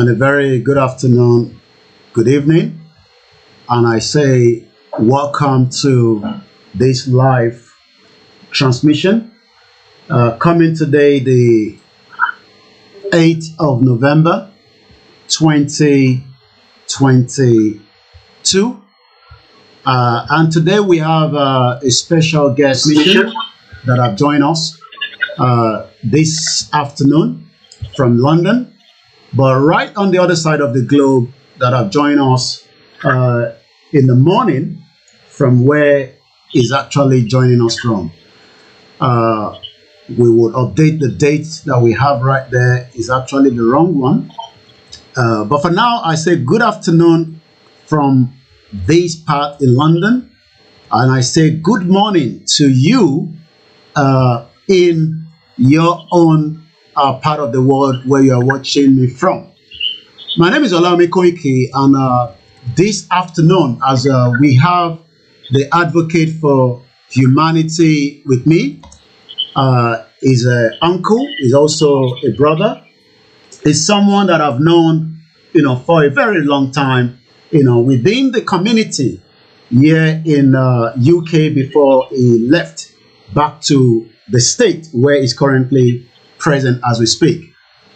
and a very good afternoon, good evening, and I say welcome to this live transmission coming today, the 8th of November 2022, and today we have a special guest mission that have joined us this afternoon from London, but right on the other side of the globe that have joined us in the morning from where he's actually joining us from. We would update the date that we have right there is actually the wrong one. But for now, I say good afternoon from this part in London, and I say good morning to you in your own part of the world where you are watching me from. My name is Koikimedia, and this afternoon, as we have the advocate for humanity with me, is an uncle, is also a brother, is someone that I've known, for a very long time, within the community here in UK before he left back to the state where he's currently present as we speak.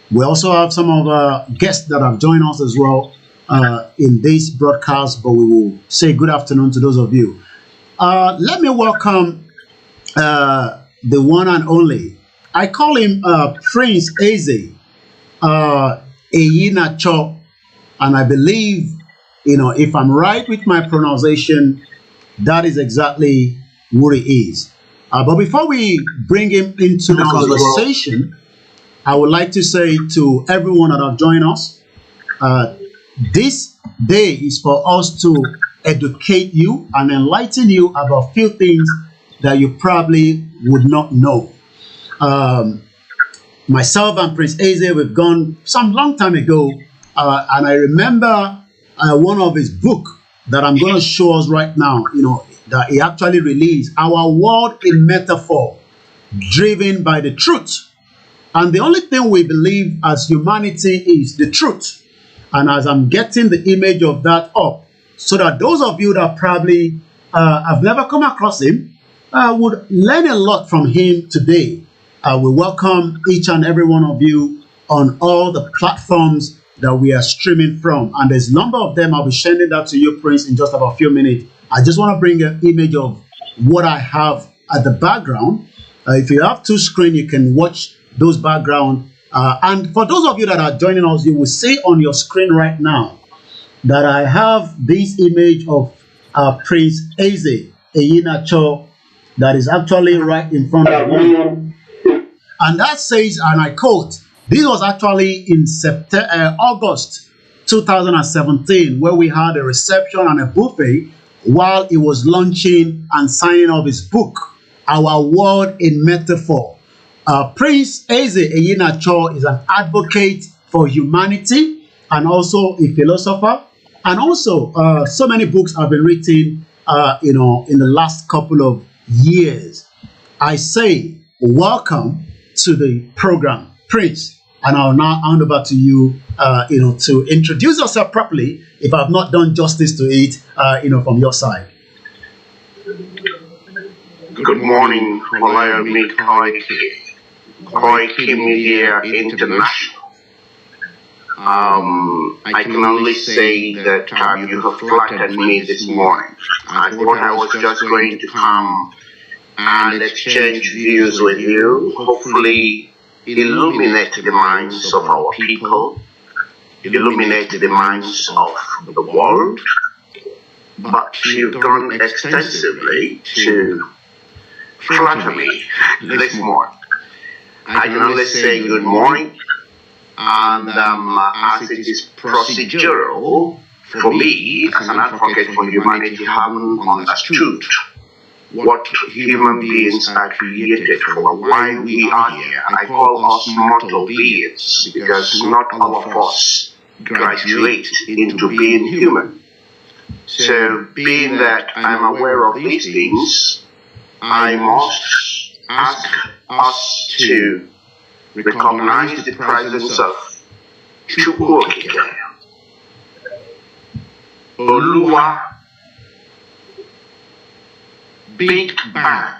We also have some of our guests that have joined us as well in this broadcast, but we will say good afternoon to those of you. Let me welcome the one and only. I call him Prince Eze Eyinacho, and I believe, if I'm right with my pronunciation, that is exactly who he is. But before we bring him into the conversation, I would like to say to everyone that have joined us, this day is for us to educate you and enlighten you about few things that you probably would not know. Myself and Prince Eze, we've gone some long time ago, and I remember one of his book that I'm going to show us right now, that he actually released, Our World in Metaphor, Driven by the Truth. And the only thing we believe as humanity is the truth. And as I'm getting the image of that up, so that those of you that probably have never come across him would learn a lot from him today. We welcome each and every one of you on all the platforms that we are streaming from. And there's a number of them. I'll be sharing that to you, Prince, in just about a few minutes. I just want to bring an image of what I have at the background. If you have two screens, you can watch those background. And for those of you that are joining us, you will see on your screen right now that I have this image of Prince Eze Eyinacho that is actually right in front of me. And that says, and I quote, this was actually in August 2017, where we had a reception and a buffet while he was launching and signing off his book, Our World in Metaphor. Prince Eze Eyinacho is an advocate for humanity and also a philosopher. And also, so many books have been written, in the last couple of years. I say, welcome to the program, Prince. And I'll now hand over to you, to introduce yourself properly, if I've not done justice to it, from your side. Good morning, koikimedia International. I can only say that you have flattered me this morning. I thought I was just going to come and exchange views with you, hopefully illuminate the minds of our people, illuminate the minds of the world. But you've gone extensively to flatter me this morning. I can only say good morning, and as it is procedural for me as an advocate for humanity, haven't understood what human beings are created for, why we are here. I call us mortal beings because not all of us graduate into being human. So, being that I'm aware of these things, I must ask us to recognize the presence of CHUKWUOKIKE, Oluwa, Big Bang,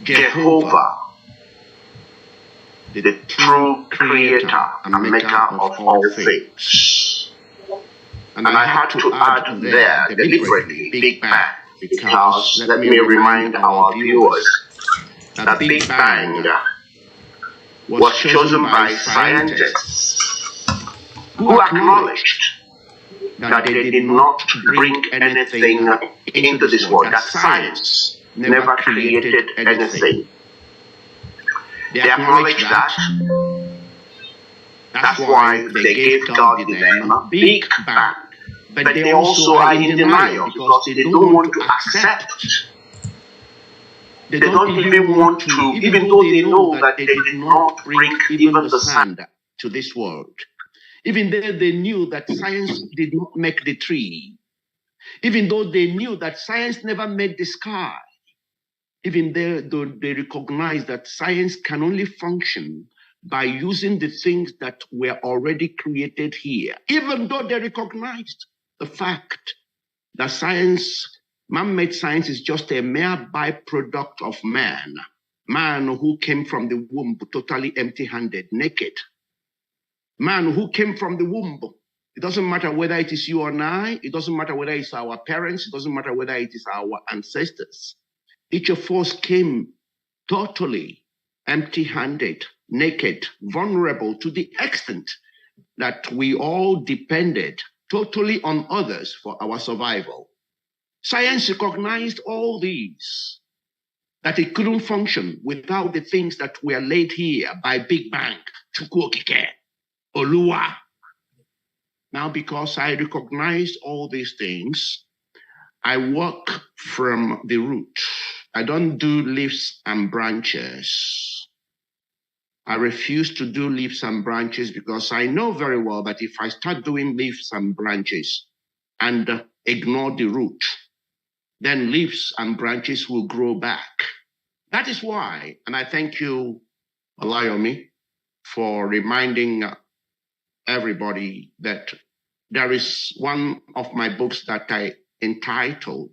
Jehovah, the true creator and maker of all things. And I had to add there deliberately Big Bang, because let me remind our viewers that Big Bang was chosen by scientists who acknowledged that they did not bring anything into this world, that science never created anything. They acknowledged that. That's why they gave God the name Big Bang. But they also are in denial because they don't want to accept. They don't even want to, even though they know that they did not bring even the sand to this world. Even though they knew that science did not make the tree. Even though they knew that science never made the sky. Even though they recognize that science can only function by using the things that were already created here. Even though they recognized the fact that science, man-made science, is just a mere byproduct of man. Man who came from the womb totally empty-handed, naked. Man who came from the womb. It doesn't matter whether it is you or I. It doesn't matter whether it's our parents. It doesn't matter whether it is our ancestors. Each of us came totally empty-handed, naked, vulnerable to the extent that we all depended totally on others for our survival. Science recognized all these, that it couldn't function without the things that were laid here by Big Bang, CHUKWUOKIKE, Oluwa. Now, because I recognized all these things, I work from the root. I don't do leaves and branches. I refuse to do leaves and branches because I know very well that if I start doing leaves and branches and ignore the root, then leaves and branches will grow back. That is why, and I thank you, Olayomi, for reminding everybody that there is one of my books that I entitled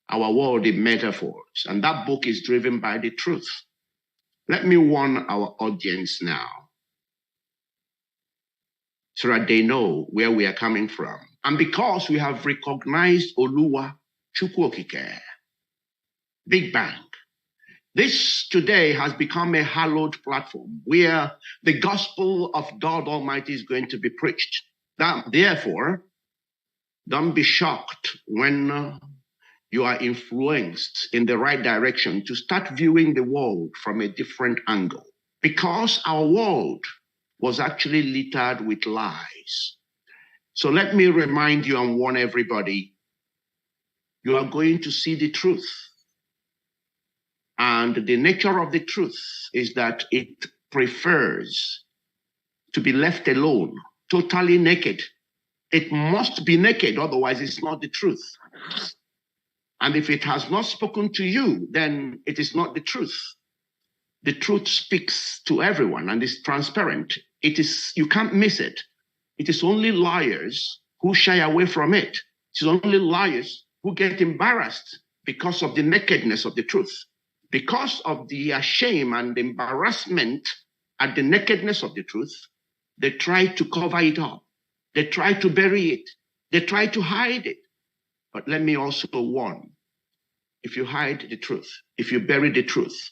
Our World in Metaphors, and that book is driven by the truth. Let me warn our audience now so that they know where we are coming from. And because we have recognized Oluwa, CHUKWUOKIKE, Big Bang, this today has become a hallowed platform where the gospel of God Almighty is going to be preached. Therefore, don't be shocked when you are influenced in the right direction to start viewing the world from a different angle. Because our world was actually littered with lies. So let me remind you and warn everybody, you are going to see the truth. And the nature of the truth is that it prefers to be left alone, totally naked. It must be naked, otherwise it's not the truth. And if it has not spoken to you, then it is not the truth. The truth speaks to everyone and is transparent. It is, you can't miss it. It is only liars who shy away from it. It is only liars who get embarrassed because of the nakedness of the truth. Because of the shame and embarrassment at the nakedness of the truth, they try to cover it up. They try to bury it. They try to hide it. But let me also warn, if you hide the truth, if you bury the truth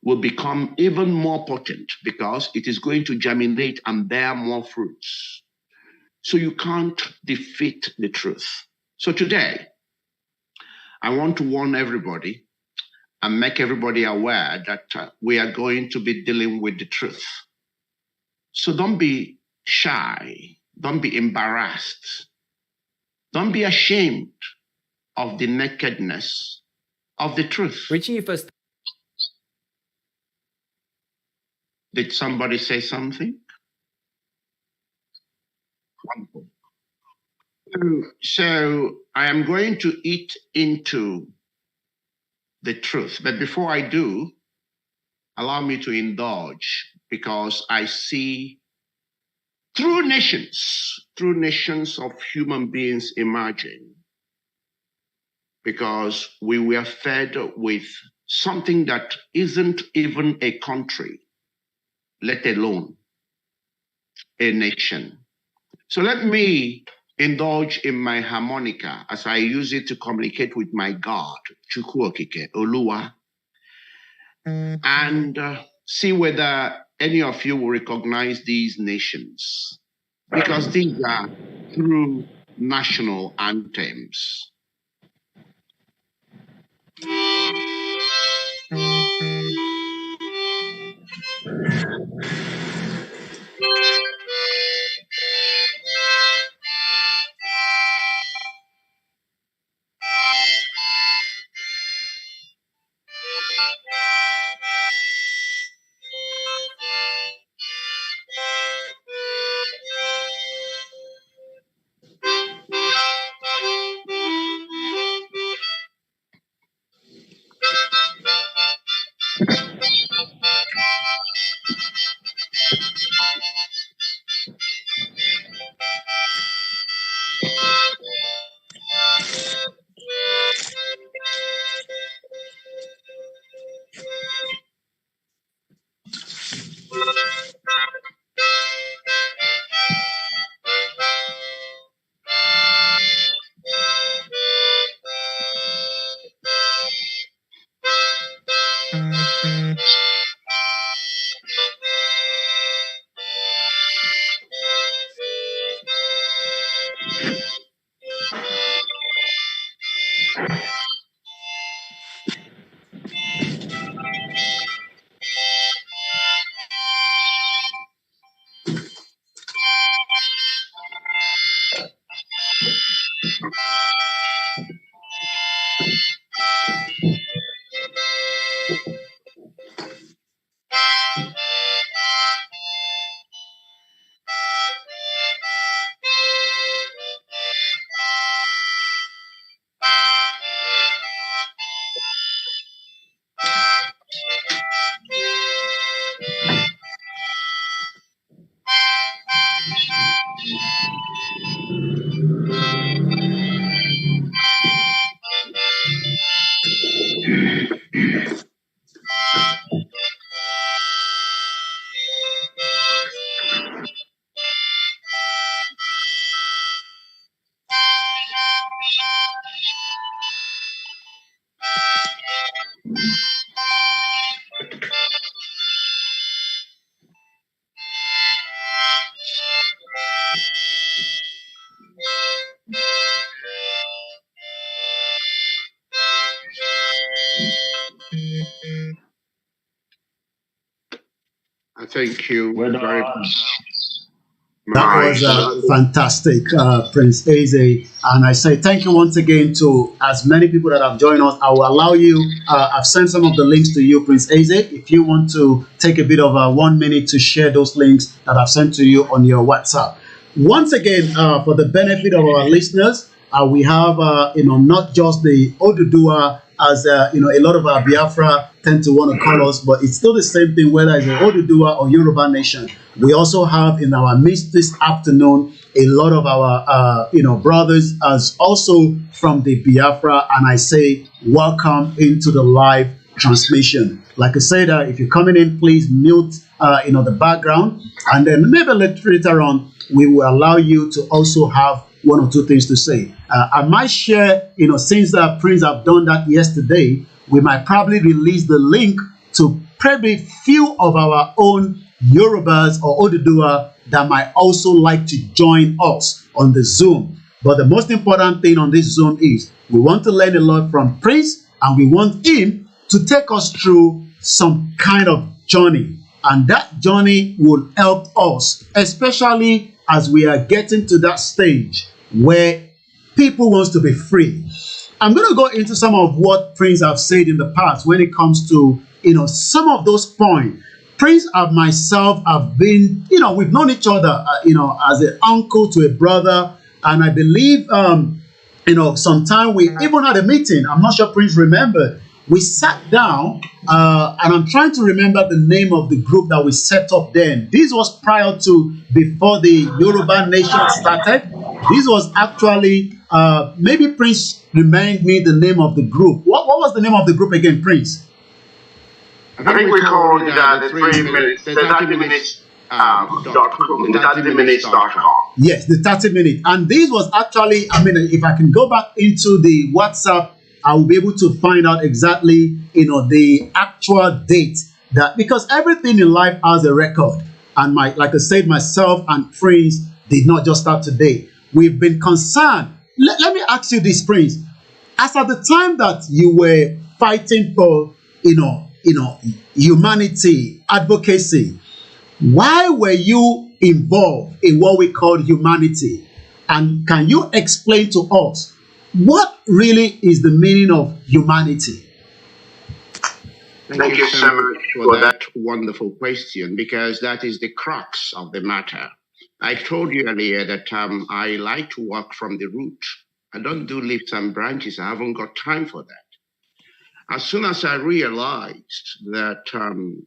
will become even more potent because it is going to germinate and bear more fruits. So you can't defeat the truth. So today, I want to warn everybody and make everybody aware that we are going to be dealing with the truth. So don't be shy. Don't be embarrassed. Don't be ashamed of the nakedness of the truth. Richie, first. Did somebody say something? Wonderful. So I am going to eat into the truth. But before I do, allow me to indulge because I see true nations of human beings emerging, because we were fed with something that isn't even a country, let alone a nation. So let me indulge in my harmonica as I use it to communicate with my God, CHUKWUOKIKE, Oluwa, and see whether any of you will recognize these nations, because these are true national anthems. Thank you very much. That was fantastic, Prince Eze. And I say thank you once again to as many people that have joined us. I will allow you, I've sent some of the links to you, Prince Eze. If you want to take a bit of 1 minute to share those links that I've sent to you on your WhatsApp. Once again, for the benefit of our listeners, we have, not just the Oduduwa, as a lot of our Biafra tend to want to call us, but it's still the same thing whether it's the Oduduwa or Yoruba nation. We also have in our midst this afternoon a lot of our brothers as also from the Biafra, and I say welcome into the live transmission. Like I said, if you're coming in, please mute the background, and then maybe later on we will allow you to also have one or two things to say. I might share, since Prince have done that yesterday, we might probably release the link to probably few of our own Yorubas or Oduduwa that might also like to join us on the Zoom. But the most important thing on this Zoom is we want to learn a lot from Prince, and we want him to take us through some kind of journey. And that journey will help us, especially as we are getting to that stage where people want to be free. I'm going to go into some of what Prince have said in the past when it comes to, some of those points. Prince and myself have been, we've known each other, as an uncle to a brother. And I believe, sometime we even had a meeting. I'm not sure Prince remembered we sat down, and I'm trying to remember the name of the group that we set up then. This was prior to, before the Yoruba nation started. This was actually, maybe Prince remind me the name of the group. What was the name of the group again, Prince? I think we called it the 3 minutes, the 30 minutes the 30 minutes.com. Yes, the 30 minutes. And this was actually, I mean, if I can go back into the WhatsApp, I will be able to find out exactly, the actual date, that because everything in life has a record. And like I said, myself and Prince did not just start today. We've been concerned. Let me ask you this, Prince. As at the time that you were fighting for, humanity, advocacy, why were you involved in what we call humanity? And can you explain to us what really is the meaning of humanity? Thank you so much for that wonderful question, because that is the crux of the matter. I told you earlier that I like to work from the root. I don't do leaves and branches. I haven't got time for that. As soon as I realized that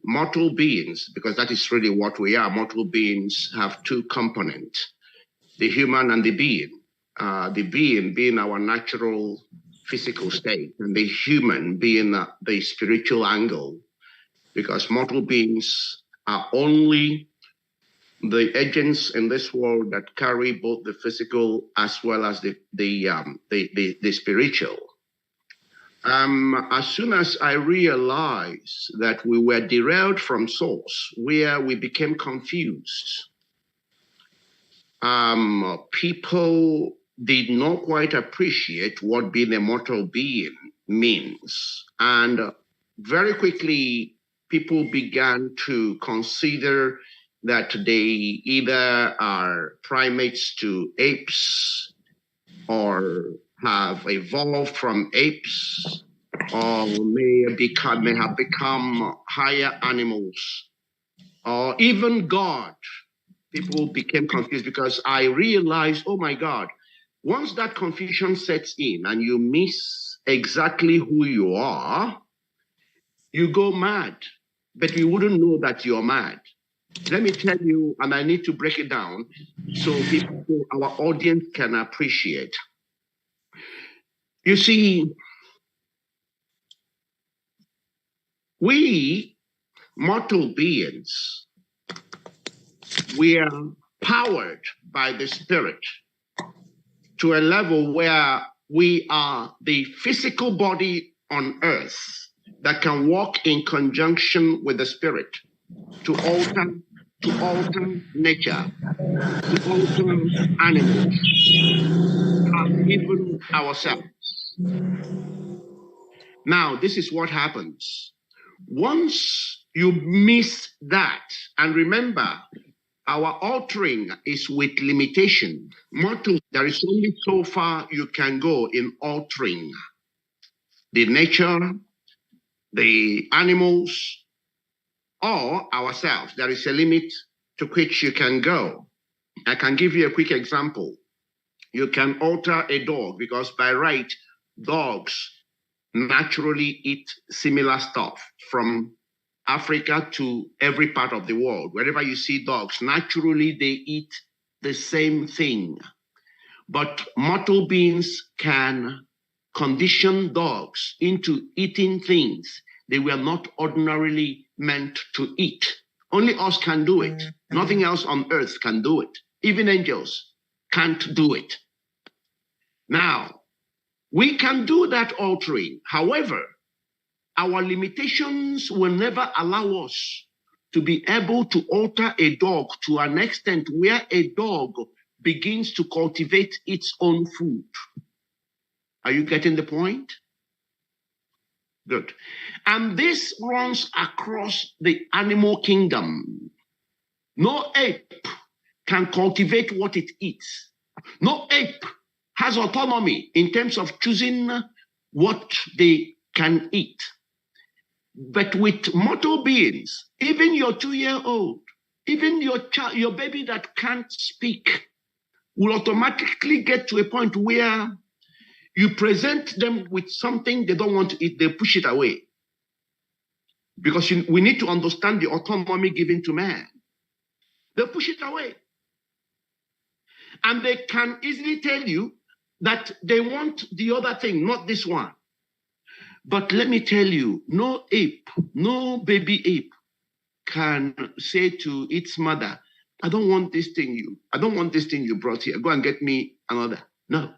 mortal beings, because that is really what we are, mortal beings have two components, the human and the being. The being being our natural physical state, and the human being the spiritual angle, because mortal beings are only the agents in this world that carry both the physical as well as the spiritual. As soon as I realized that we were derailed from source, where we became confused, people did not quite appreciate what being a mortal being means. And very quickly, people began to consider that they either are primates to apes, or have evolved from apes, or may have become higher animals, or even God. People became confused because I realized, oh my God, once that confusion sets in and you miss exactly who you are, you go mad, but you wouldn't know that you're mad. Let me tell you, and I need to break it down so people, our audience can appreciate. You see, we mortal beings, we are powered by the spirit to a level where we are the physical body on earth that can walk in conjunction with the spirit to alter nature, to alter animals, and even ourselves. Now, this is what happens. Once you miss that, and remember, our altering is with limitation. Mortal, there is only so far you can go in altering the nature, the animals, or ourselves. There is a limit to which you can go. I can give you a quick example. You can alter a dog because by right, dogs naturally eat similar stuff from Africa to every part of the world. Wherever you see dogs, naturally they eat the same thing. But mortal beings can condition dogs into eating things they were not ordinarily meant to eat. Only us can do it. Nothing else on earth can do it. Even angels can't do it. Now, we can do that altering. However, our limitations will never allow us to be able to alter a dog to an extent where a dog begins to cultivate its own food. Are you getting the point? Good. And this runs across the animal kingdom. No ape can cultivate what it eats. No ape has autonomy in terms of choosing what they can eat. But with mortal beings, even your 2-year-old, even your child, your baby that can't speak, will automatically get to a point where You present them with something they don't want to eat, they push it away. Because we need to understand the autonomy given to man. They push it away. And they can easily tell you that they want the other thing, not this one. But let me tell you, no ape, no baby ape can say to its mother, I don't want this thing you brought here. Go and get me another. No.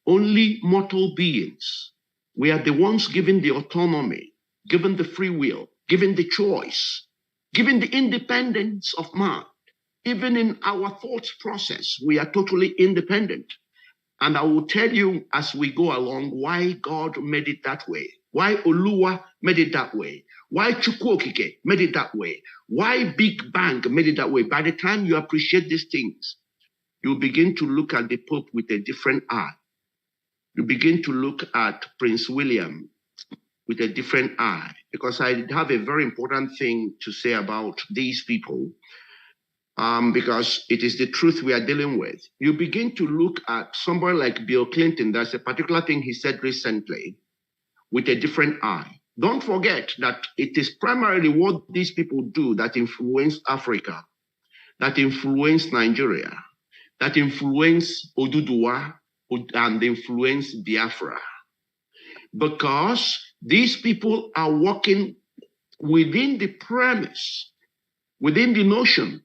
Only mortal beings. We are the ones given the autonomy, given the free will, given the choice, given the independence of man. Even in our thought process, we are totally independent. And I will tell you as we go along why God made it that way, why Oluwa made it that way, why CHUKWUOKIKE made it that way, why Big Bang made it that way. By the time you appreciate these things, you begin to look at the Pope with a different eye. You begin to look at Prince William with a different eye, because I have a very important thing to say about these people. Because it is the truth we are dealing with. You begin to look at somebody like Bill Clinton. There's a particular thing he said recently with a different eye. Don't forget that it is primarily what these people do that influence Africa, that influence Nigeria, that influence Oduduwa, and influence Biafra. Because these people are working within the premise, within the notion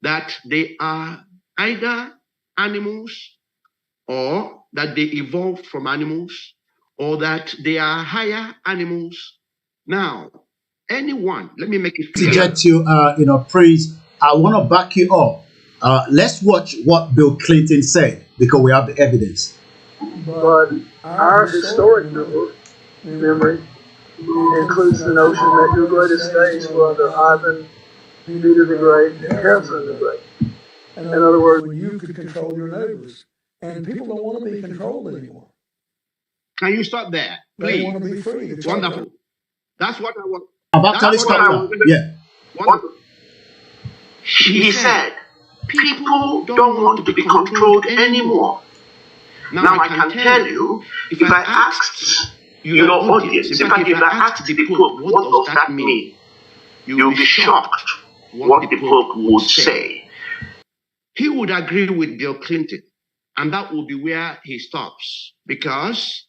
that they are either animals, or that they evolved from animals, or that they are higher animals. Now, anyone, let me make it clear. To get to, Prince, I want to back you up. Let's watch what Bill Clinton said, because we have the evidence. But our historic memory includes the notion that your greatest days were under Ivan, Peter the Great, and Catherine the Great. In other words, when you could control your neighbors. And people don't want to be controlled anymore. Can you stop there, please? They want to be free. Wonderful. That's what I want. I've actually stopped now. Yeah. Wonderful. He said, people don't want to be controlled anymore. Now I can tell you, if I asked your audience, in fact, if I asked the Pope, what does that mean? You'll be shocked what the Pope would say. He would agree with Bill Clinton, and that will be where he stops, because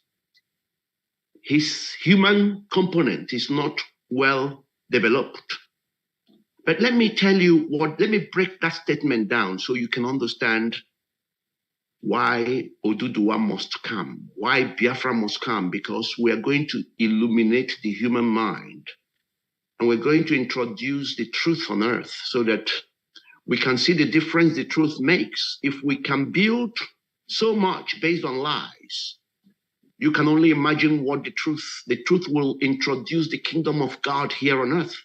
his human component is not well developed. But let me tell you let me break that statement down so you can understand why Oduduwa must come, why Biafra must come, because we are going to illuminate the human mind, and we're going to introduce the truth on earth so that we can see the difference the truth makes. If we can build so much based on lies, you can only imagine what the truth will introduce the kingdom of God here on earth.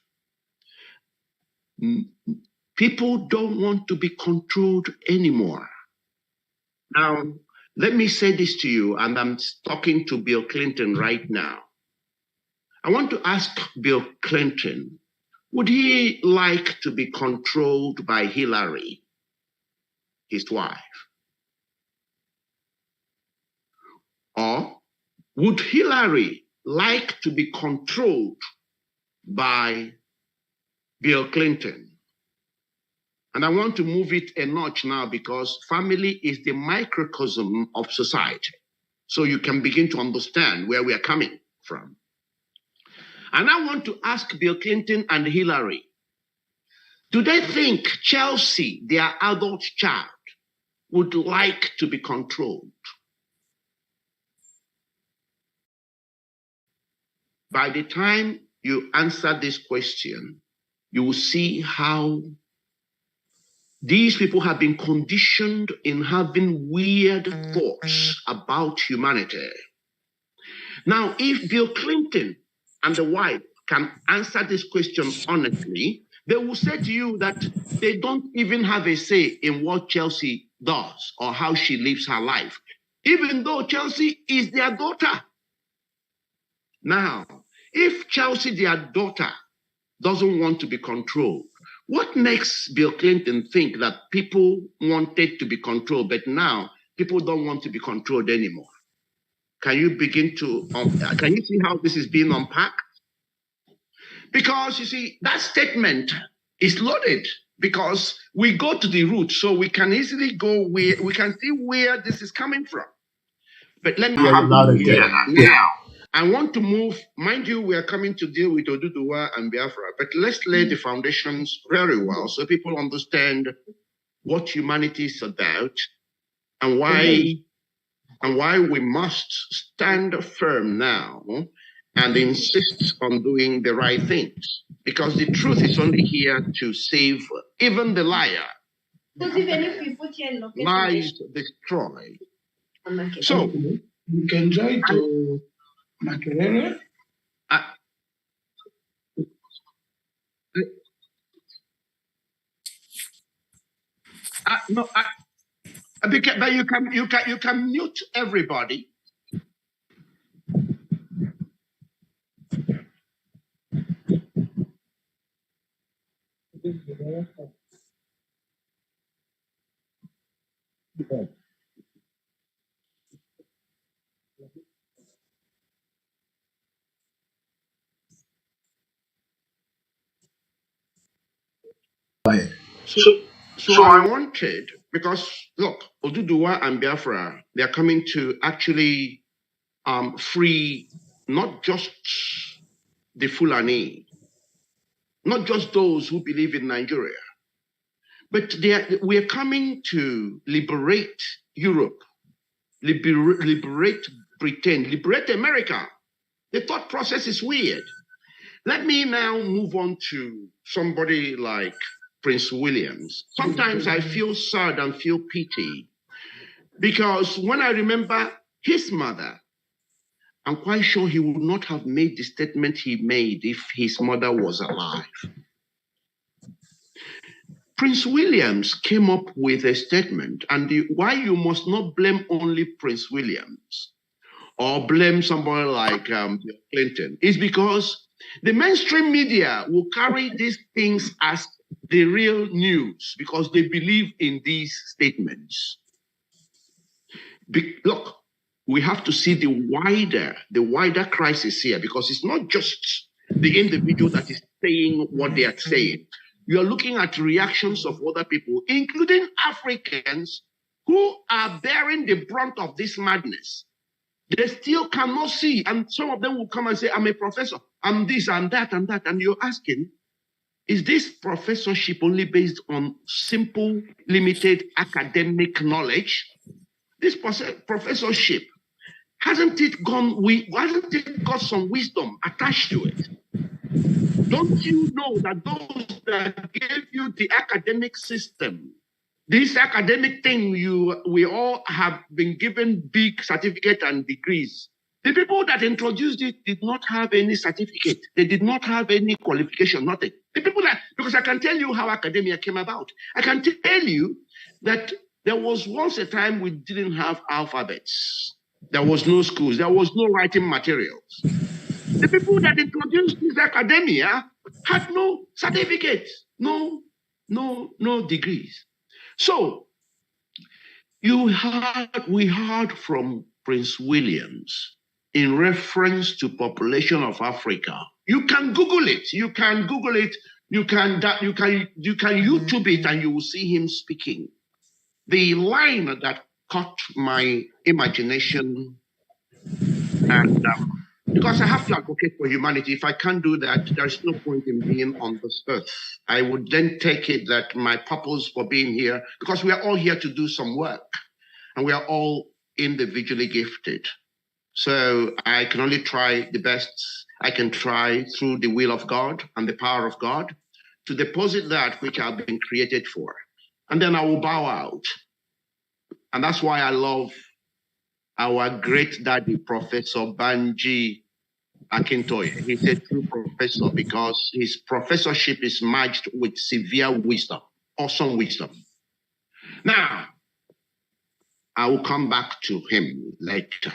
People don't want to be controlled anymore. Now, let me say this to you, and I'm talking to Bill Clinton right now. I want to ask Bill Clinton, would he like to be controlled by Hillary, his wife? Or would Hillary like to be controlled by Bill Clinton? And I want to move it a notch now, because family is the microcosm of society. So you can begin to understand where we are coming from. And I want to ask Bill Clinton and Hillary, do they think Chelsea, their adult child, would like to be controlled? By the time you answer this question, you will see how these people have been conditioned in having weird thoughts about humanity. Now, if Bill Clinton and the wife can answer this question honestly, they will say to you that they don't even have a say in what Chelsea does or how she lives her life, even though Chelsea is their daughter. Now, if Chelsea, their daughter, doesn't want to be controlled, what makes Bill Clinton think that people wanted to be controlled, but now people don't want to be controlled anymore. Can you begin to, can you see how this is being unpacked? Because you see, that statement is loaded because we go to the root, so we can easily go where, we can see where this is coming from. But let me now. I want to move, mind you, we are coming to deal with Oduduwa and Biafra, but let's lay the foundations very well so people understand what humanity is about and why we must stand firm now and insist on doing the right things. Because the truth is only here to save even the liar. Lies destroy. So, you can join to KERE. No, but you can mute everybody. So I wanted, because look, Oduduwa and Biafra, they are coming to actually free not just the Fulani, not just those who believe in Nigeria, but we are coming to liberate Europe, liberate Britain, liberate America. The thought process is weird. Let me now move on to somebody like Prince Williams. Sometimes I feel sad and feel pity because when I remember his mother, I'm quite sure he would not have made the statement he made if his mother was alive. Prince Williams came up with a statement, and why you must not blame only Prince Williams or blame somebody like Clinton is because the mainstream media will carry these things as the real news because they believe in these statements. Look, we have to see the wider crisis here because it's not just the individual that is saying what they are saying. You are looking at reactions of other people, including Africans who are bearing the brunt of this madness. They still cannot see, and some of them will come and say, I'm a professor, I'm this, I'm that, and that, and you're asking, is this professorship only based on simple, limited academic knowledge? This professorship, hasn't it got some wisdom attached to it? Don't you know that those that gave you the academic system, this academic thing, we all have been given big certificate and degrees. The people that introduced it did not have any certificate. They did not have any qualification, nothing. The people that, because I can tell you how academia came about. I can tell you that there was once a time we didn't have alphabets. There was no schools. There was no writing materials. The people that introduced this academia had no certificates, no degrees. So we heard from Prince Williams in reference to population of Africa. You can Google it. You can Google it. You can YouTube it, and you will see him speaking. The line that caught my imagination, and because I have to advocate for humanity. If I can't do that, there's no point in being on this earth. I would then take it that my purpose for being here, because we are all here to do some work, and we are all individually gifted. So I can only try the best I can try through the will of God and the power of God to deposit that which I've been created for. And then I will bow out. And that's why I love our great daddy, Professor Banji Akintoye. He's a true professor because his professorship is matched with severe wisdom, awesome wisdom. Now, I will come back to him later.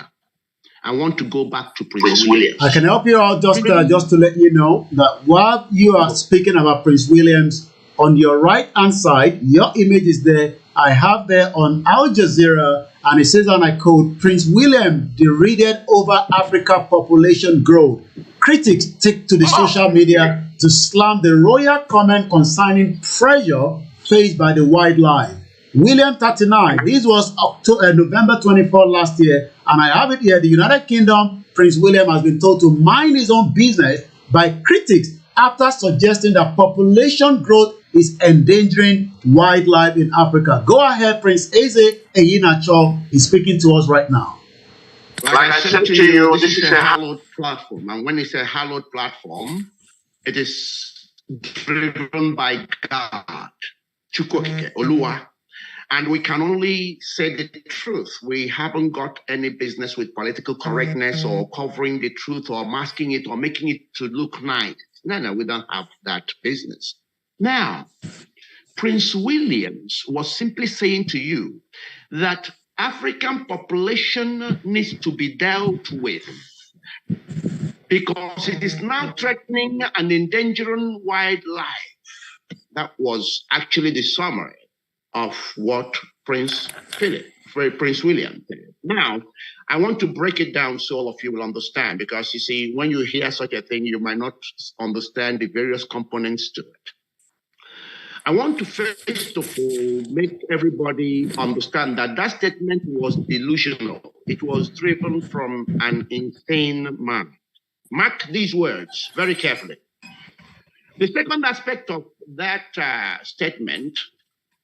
I want to go back to Prince Williams. I can help you out just to let you know that while you are speaking about Prince Williams, on your right-hand side, your image is there. I have there on Al Jazeera And it says, and I quote, Prince William derided over Africa population growth. Critics take to the social media to slam the royal comment concerning pressure faced by the wildlife. William 39, this was November 24 last year, and I have it here. The United Kingdom, Prince William has been told to mind his own business by critics after suggesting that population growth is endangering wildlife in Africa. Go ahead, Prince Eze Eyinacho is speaking to us right now. Like I said to you, this is a hallowed platform, and when it's a hallowed platform, it is driven by God, CHUKWUOKIKE, Oluwa. And we can only say the truth. We haven't got any business with political correctness or covering the truth or masking it or making it to look nice. No, we don't have that business. Now, Prince Williams was simply saying to you that African population needs to be dealt with because it is now threatening and endangering wildlife. That was actually the summary of what Prince William did. Now, I want to break it down so all of you will understand, because you see, when you hear such a thing, you might not understand the various components to it. I want to first of all make everybody understand that that statement was delusional. It was driven from an insane man. Mark these words very carefully. The second aspect of that statement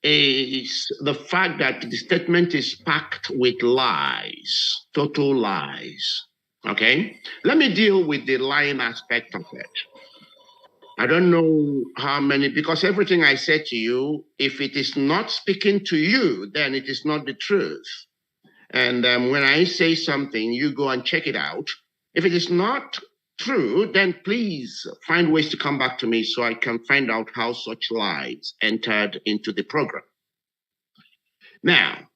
is the fact that the statement is packed with lies, total lies. Okay? Let me deal with the lying aspect of it. I don't know how many, because everything I said to you, if it is not speaking to you, then it is not the truth. And when I say something, you go and check it out. If it is not true, then please find ways to come back to me so I can find out how such lies entered into the program. Now,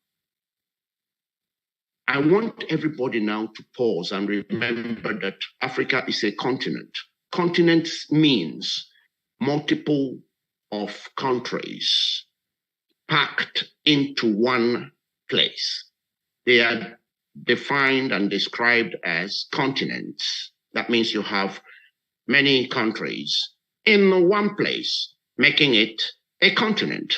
I want everybody now to pause and remember that Africa is a continent. Continent means multiple of countries packed into one place. They are defined and described as continents. That means you have many countries in one place, making it a continent.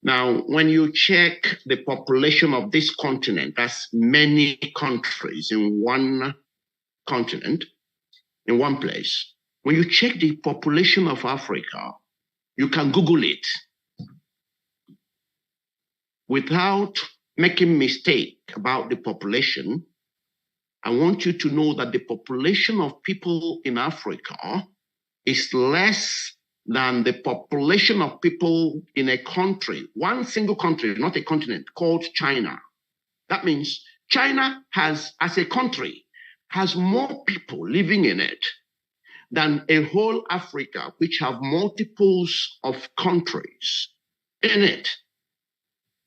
Now, when you check the population of this continent, that's many countries in one continent, in one place. When you check the population of Africa, you can Google it without making mistake about the population. I want you to know that the population of people in Africa is less than the population of people in a country, one single country, not a continent, called China. That means China has, as a country, has more people living in it than a whole Africa, which have multiples of countries in it.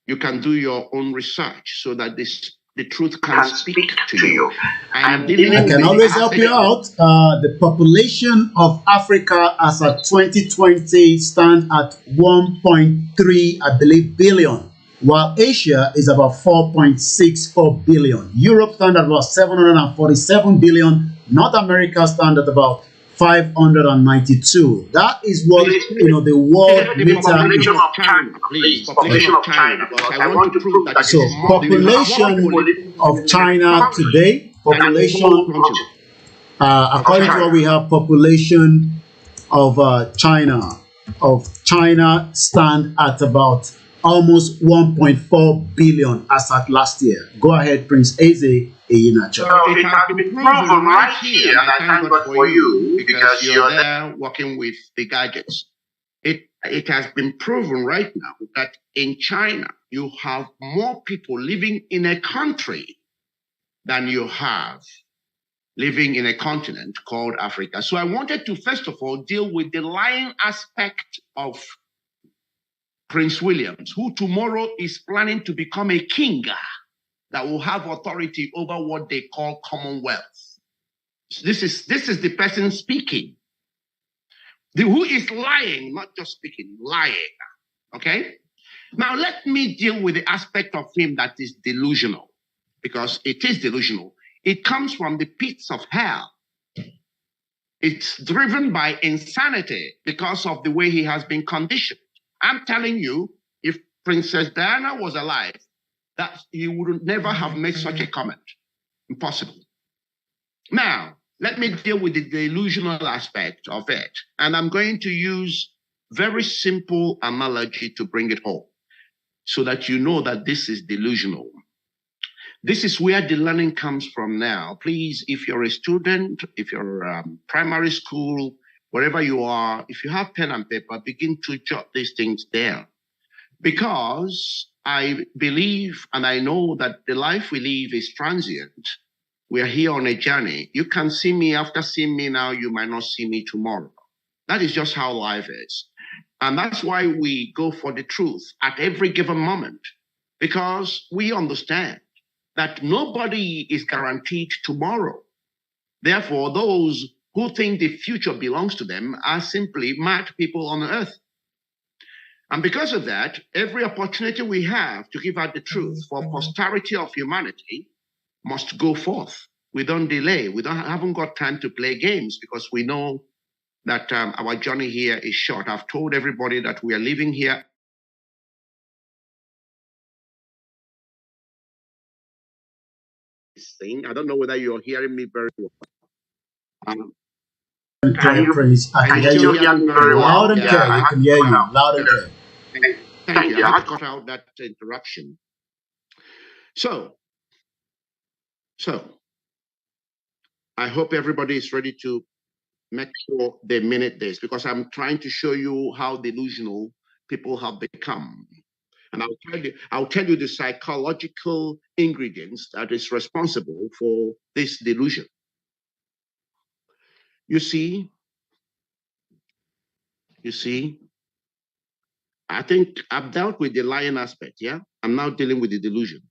You can do your own research so that the truth can speak to you. I can always help you out. The population of Africa as of 2020 stands at 1.3, I believe, billion, while Asia is about 4.64 billion. Europe stands at about 747 billion. North America stands at about 592. That is what the world meter. Population of China, please. Population of China. Because I want to prove that. So population of China today, population according to what we have, population of China stand at about almost 1.4 billion as at last year. Go ahead, Prince Eze Eyinacho. So it has been proven right here, and I thank God for you because you're there working with the gadgets. It has been proven right now that in China, you have more people living in a country than you have living in a continent called Africa. So I wanted to, first of all, deal with the lying aspect of Prince Williams, who tomorrow is planning to become a king that will have authority over what they call Commonwealth. This is the person speaking. Who is lying, not just speaking, lying. Okay? Now, let me deal with the aspect of him that is delusional, because it is delusional. It comes from the pits of hell. It's driven by insanity because of the way he has been conditioned. I'm telling you, if Princess Diana was alive, that he would never have made such a comment. Impossible. Now, let me deal with the delusional aspect of it. And I'm going to use very simple analogy to bring it home so that you know that this is delusional. This is where the learning comes from now. Please, if you're a student, if you're primary school, wherever you are, if you have pen and paper, begin to jot these things down. Because I believe and I know that the life we live is transient. We are here on a journey. You can see me after seeing me now, you might not see me tomorrow. That is just how life is. And that's why we go for the truth at every given moment, because we understand that nobody is guaranteed tomorrow. Therefore, those who think the future belongs to them are simply mad people on earth. And because of that, every opportunity we have to give out the truth for posterity of humanity must go forth. We don't delay. We haven't got time to play games because we know that our journey here is short. I've told everybody that we are living here. I don't know whether you're hearing me very well. Can you, Prince? I can hear you very well. loud and clear. I can hear you loud and clear. Thank you. I had to cut out that interruption. So I hope everybody is ready to make sure they minute this, because I'm trying to show you how delusional people have become. And I'll tell you the psychological ingredients that is responsible for this delusion. You see, I think I've dealt with the lying aspect, yeah? I'm now dealing with the delusion.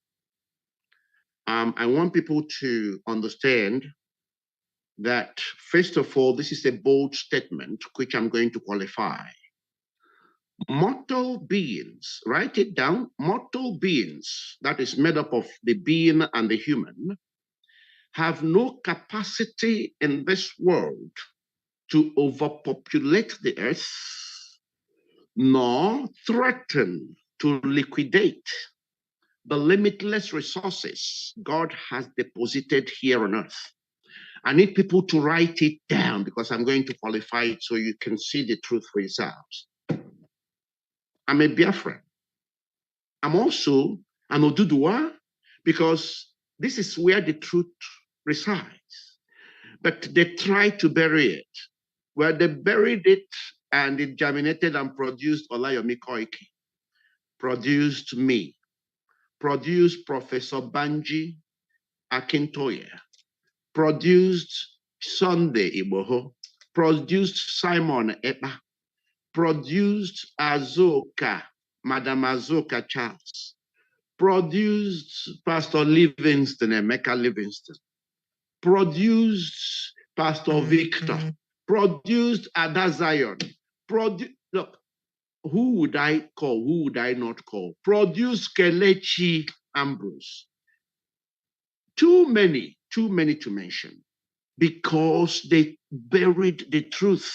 I want people to understand that, first of all, this is a bold statement, which I'm going to qualify. Mortal beings, write it down, mortal beings, that is made up of the being and the human, have no capacity in this world to overpopulate the earth, nor threaten to liquidate the limitless resources God has deposited here on earth. I need people to write it down because I'm going to qualify it so you can see the truth for yourselves. I'm a Biafran. I'm also an Oduduwa because this is where the truth resides. But they tried to bury it. Well, they buried it and it germinated and produced Olayomi Koiki, produced me, produced Professor Banji Akintoye, produced Sunday Iboho, produced Simon Epa, produced Azoka, Madam Azoka Charles, produced Pastor Livingston, Emeka Livingston, produced Pastor Victor, produced Ada Zion. Look, who would I call? Who would I not call? Produced Kelechi Ambrose. Too many to mention, because they buried the truth.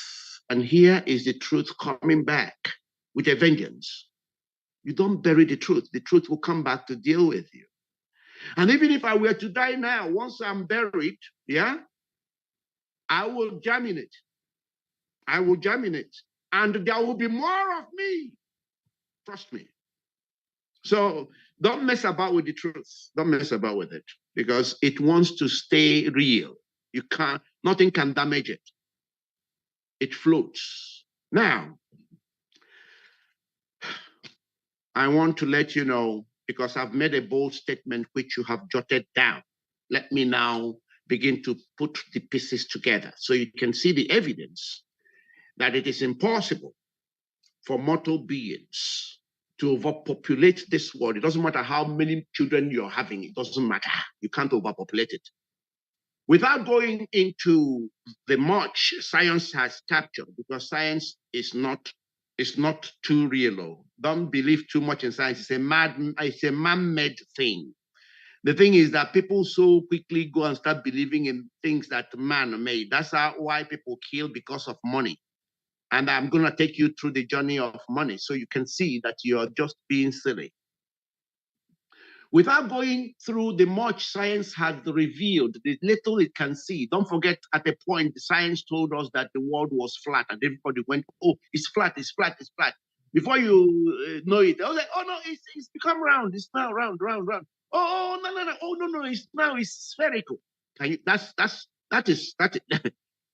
And here is the truth coming back with a vengeance. You don't bury the truth will come back to deal with you. And even if I were to die now, once I'm buried, yeah, I will germinate. I will germinate. And there will be more of me. Trust me. So don't mess about with the truth. Don't mess about with it, because it wants to stay real. You can't, nothing can damage it. It floats. Now, I want to let you know, because I've made a bold statement which you have jotted down. Let me now begin to put the pieces together so you can see the evidence that it is impossible for mortal beings to overpopulate this world. It doesn't matter how many children you're having, it doesn't matter. You can't overpopulate it. Without going into the much science has captured, because science is not It's not too real. Oh. Don't believe too much in science. It's a man-made thing. The thing is that people so quickly go and start believing in things that man made. That's why people kill, because of money. And I'm going to take you through the journey of money so you can see that you're just being silly. Without going through the much science has revealed, the little it can see. Don't forget, at a point, the science told us that the world was flat, and everybody went, oh, it's flat, it's flat, it's flat. Before you know it, I was like, oh no, it's become round, it's now round. Oh no, oh no, it's spherical. Can you, that is.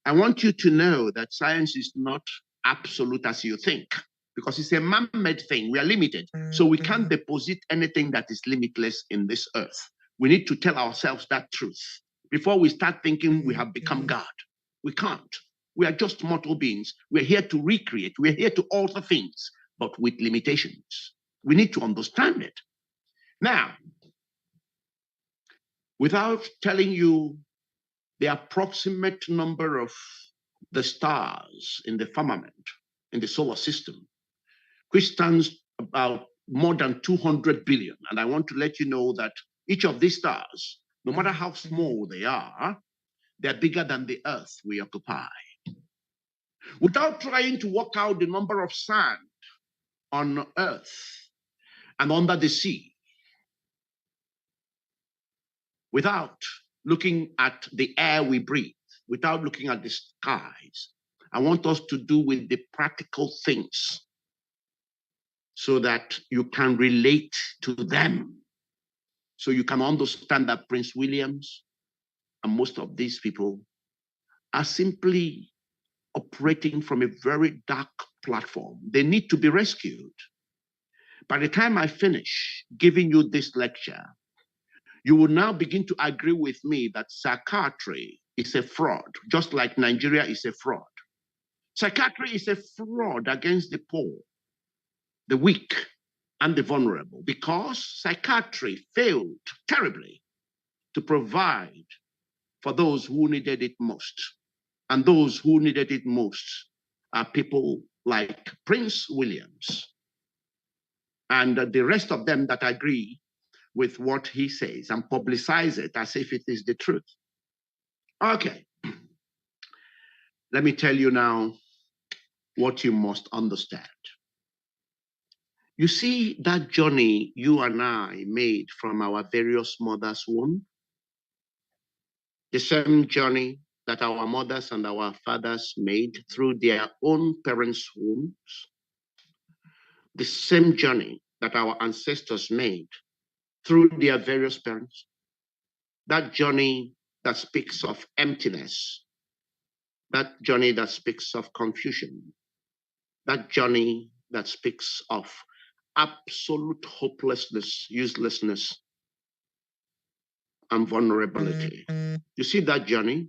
I want you to know that science is not absolute as you think, because it's a man-made thing. We are limited. So we can't deposit anything that is limitless in this earth. We need to tell ourselves that truth before we start thinking we have become God. We can't. We are just mortal beings. We're here to recreate. We're here to alter things, but with limitations. We need to understand it. Now, without telling you the approximate number of the stars in the firmament, in the solar system, which stands about more than 200 billion. And I want to let you know that each of these stars, no matter how small they are, they're bigger than the earth we occupy. Without trying to work out the number of sand on earth and under the sea, without looking at the air we breathe, without looking at the skies, I want us to do with the practical things so that you can relate to them. So you can understand that Prince Williams and most of these people are simply operating from a very dark platform. They need to be rescued. By the time I finish giving you this lecture, you will now begin to agree with me that psychiatry is a fraud, just like Nigeria is a fraud. Psychiatry is a fraud against the poor, the weak, and the vulnerable, because psychiatry failed terribly to provide for those who needed it most. And those who needed it most are people like Prince Williams and the rest of them that agree with what he says and publicize it as if it is the truth. Okay, let me tell you now what you must understand. You see that journey you and I made from our various mothers' womb, the same journey that our mothers and our fathers made through their own parents' wombs, the same journey that our ancestors made through their various parents, that journey that speaks of emptiness, that journey that speaks of confusion, that journey that speaks of absolute hopelessness, uselessness, and vulnerability. You see that journey?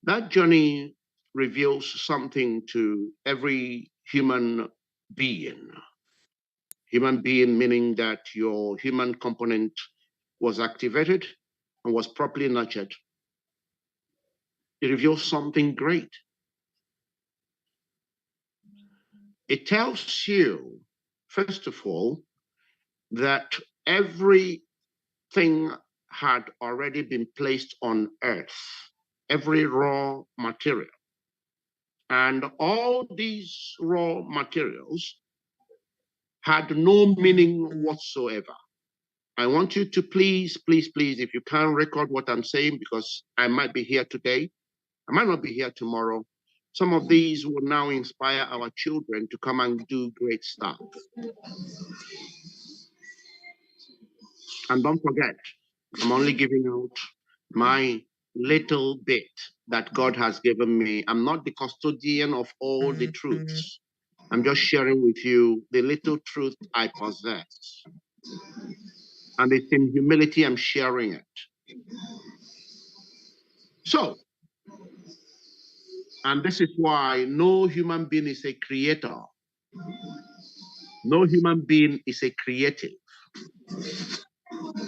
That journey reveals something to every human being. Human being meaning that your human component was activated and was properly nurtured. It reveals something great. It tells you, first of all, that everything had already been placed on earth, every raw material. And all these raw materials had no meaning whatsoever. I want you to please, if you can record what I'm saying, because I might be here today, I might not be here tomorrow. Some of these will now inspire our children to come and do great stuff. And don't forget, I'm only giving out my little bit that God has given me. I'm not the custodian of all the truths. I'm just sharing with you the little truth I possess. And it's in humility I'm sharing it. So, and this is why no human being is a creator. No human being is a creative.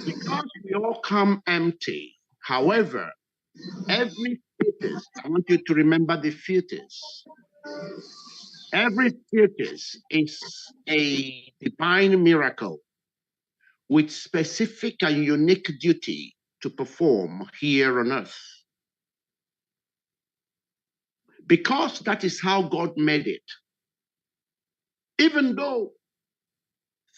Because we all come empty. However, every fetus, I want you to remember the fetus. Every fetus is a divine miracle with specific and unique duty to perform here on earth. Because that is how God made it. Even though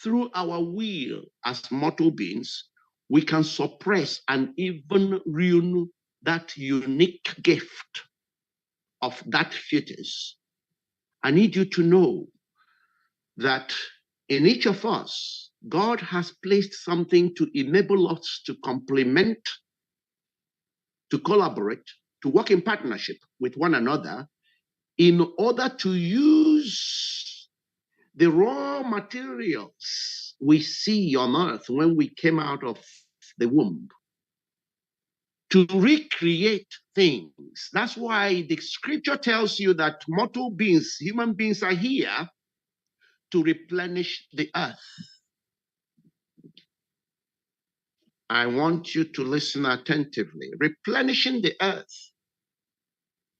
through our will as mortal beings, we can suppress and even ruin that unique gift of that fetus. I need you to know that in each of us, God has placed something to enable us to complement, to collaborate, to work in partnership with one another in order to use the raw materials we see on earth when we came out of the womb to recreate things. That's why the scripture tells you that mortal beings, human beings, are here to replenish the earth. I want you to listen attentively. Replenishing the earth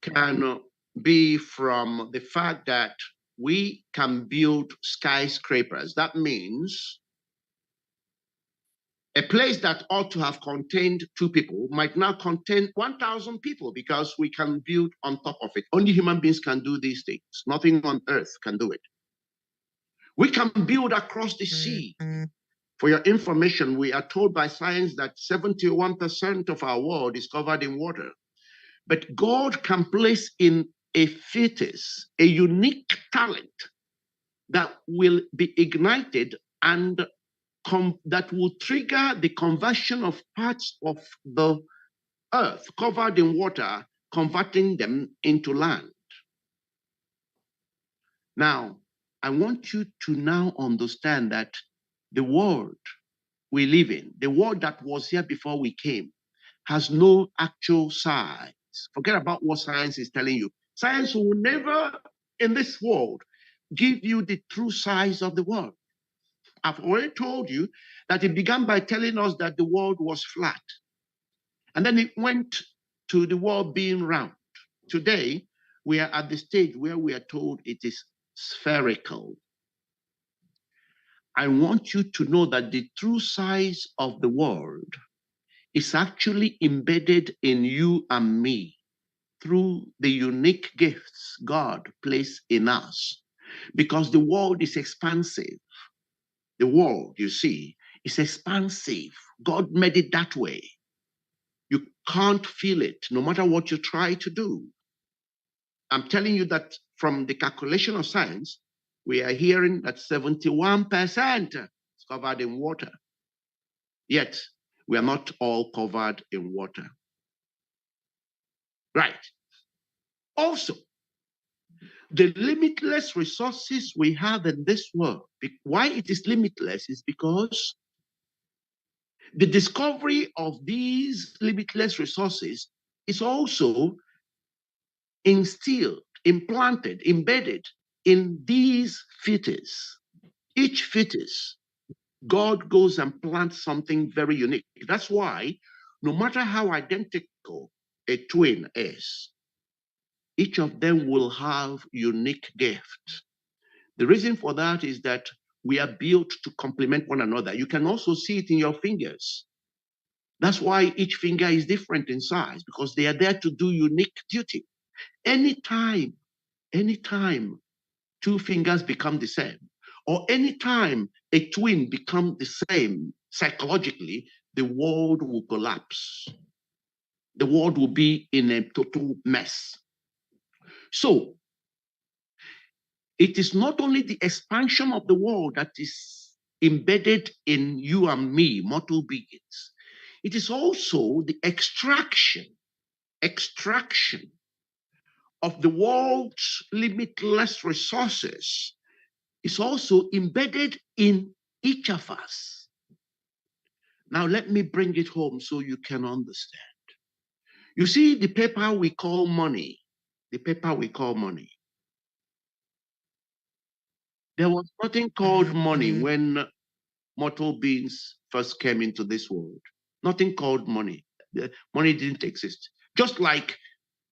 can be from the fact that we can build skyscrapers. That means a place that ought to have contained 2 people might now contain 1,000 people because we can build on top of it. Only human beings can do these things. Nothing on earth can do it. We can build across the sea. For your information, we are told by science that 71% of our world is covered in water. But God can place in a fetus a unique talent that will be ignited and that will trigger the conversion of parts of the earth covered in water, converting them into land. Now, I want you to now understand that the world we live in, the world that was here before we came, has no actual size. Forget about what science is telling you. Science will never in this world give you the true size of the world. I've already told you that it began by telling us that the world was flat. And then it went to the world being round. Today, we are at the stage where we are told it is spherical. I want you to know that the true size of the world is actually embedded in you and me through the unique gifts God placed in us. Because the world is expansive. The world, you see, is expansive. God made it that way. You can't feel it, no matter what you try to do. I'm telling you that from the calculation of science, we are hearing that 71% is covered in water. Yet, we are not all covered in water. Right. Also, the limitless resources we have in this world, why it is limitless is because the discovery of these limitless resources is also instilled, implanted, embedded in these fetus. Each fetus, God goes and plants something very unique. That's why no matter how identical a twin is, each of them will have unique gifts. The reason for that is that we are built to complement one another. You can also see it in your fingers. That's why each finger is different in size, because they are there to do unique duty. Anytime 2 fingers become the same, or anytime a twin become the same psychologically, the world will collapse. The world will be in a total mess. So, it is not only the expansion of the world that is embedded in you and me, mortal beings. It is also the extraction of the world's limitless resources is also embedded in each of us. Now, let me bring it home so you can understand. You see, the paper we call money, there was nothing called money when mortal beings first came into this world. Nothing called money. Money didn't exist. Just like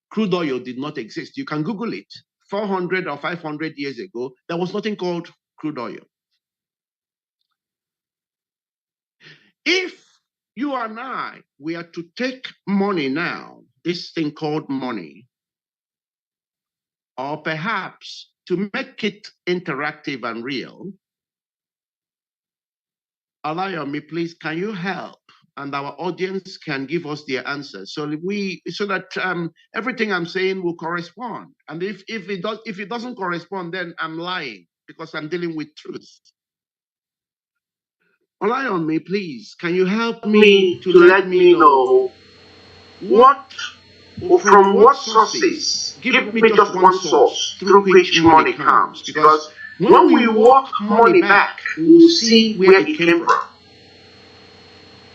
crude oil did not exist. You can Google it. 400 or 500 years ago, there was nothing called crude oil. If you and I were to take money now, this thing called money, or perhaps to make it interactive and real, allow me, please, can you help? And our audience can give us their answers, so that everything I'm saying will correspond. And if it doesn't correspond, then I'm lying because I'm dealing with truth. Allow me, please, can you help me to let me know from what sources? Give me just one source through which money comes, because when we walk money back, we will see where it came from.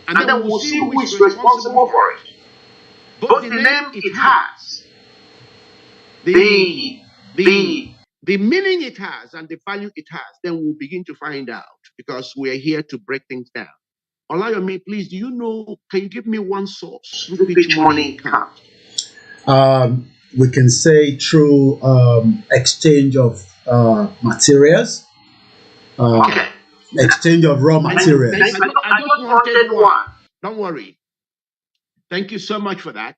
And then we'll see who is responsible for it. Both the name it has, the meaning it has, and the value it has, then we'll begin to find out, because we are here to break things down. Allow me, please, do you know, can you give me one source through which money comes? We can say through exchange of materials, Okay. exchange of raw materials. I just wanted one. Don't worry. Thank you so much for that.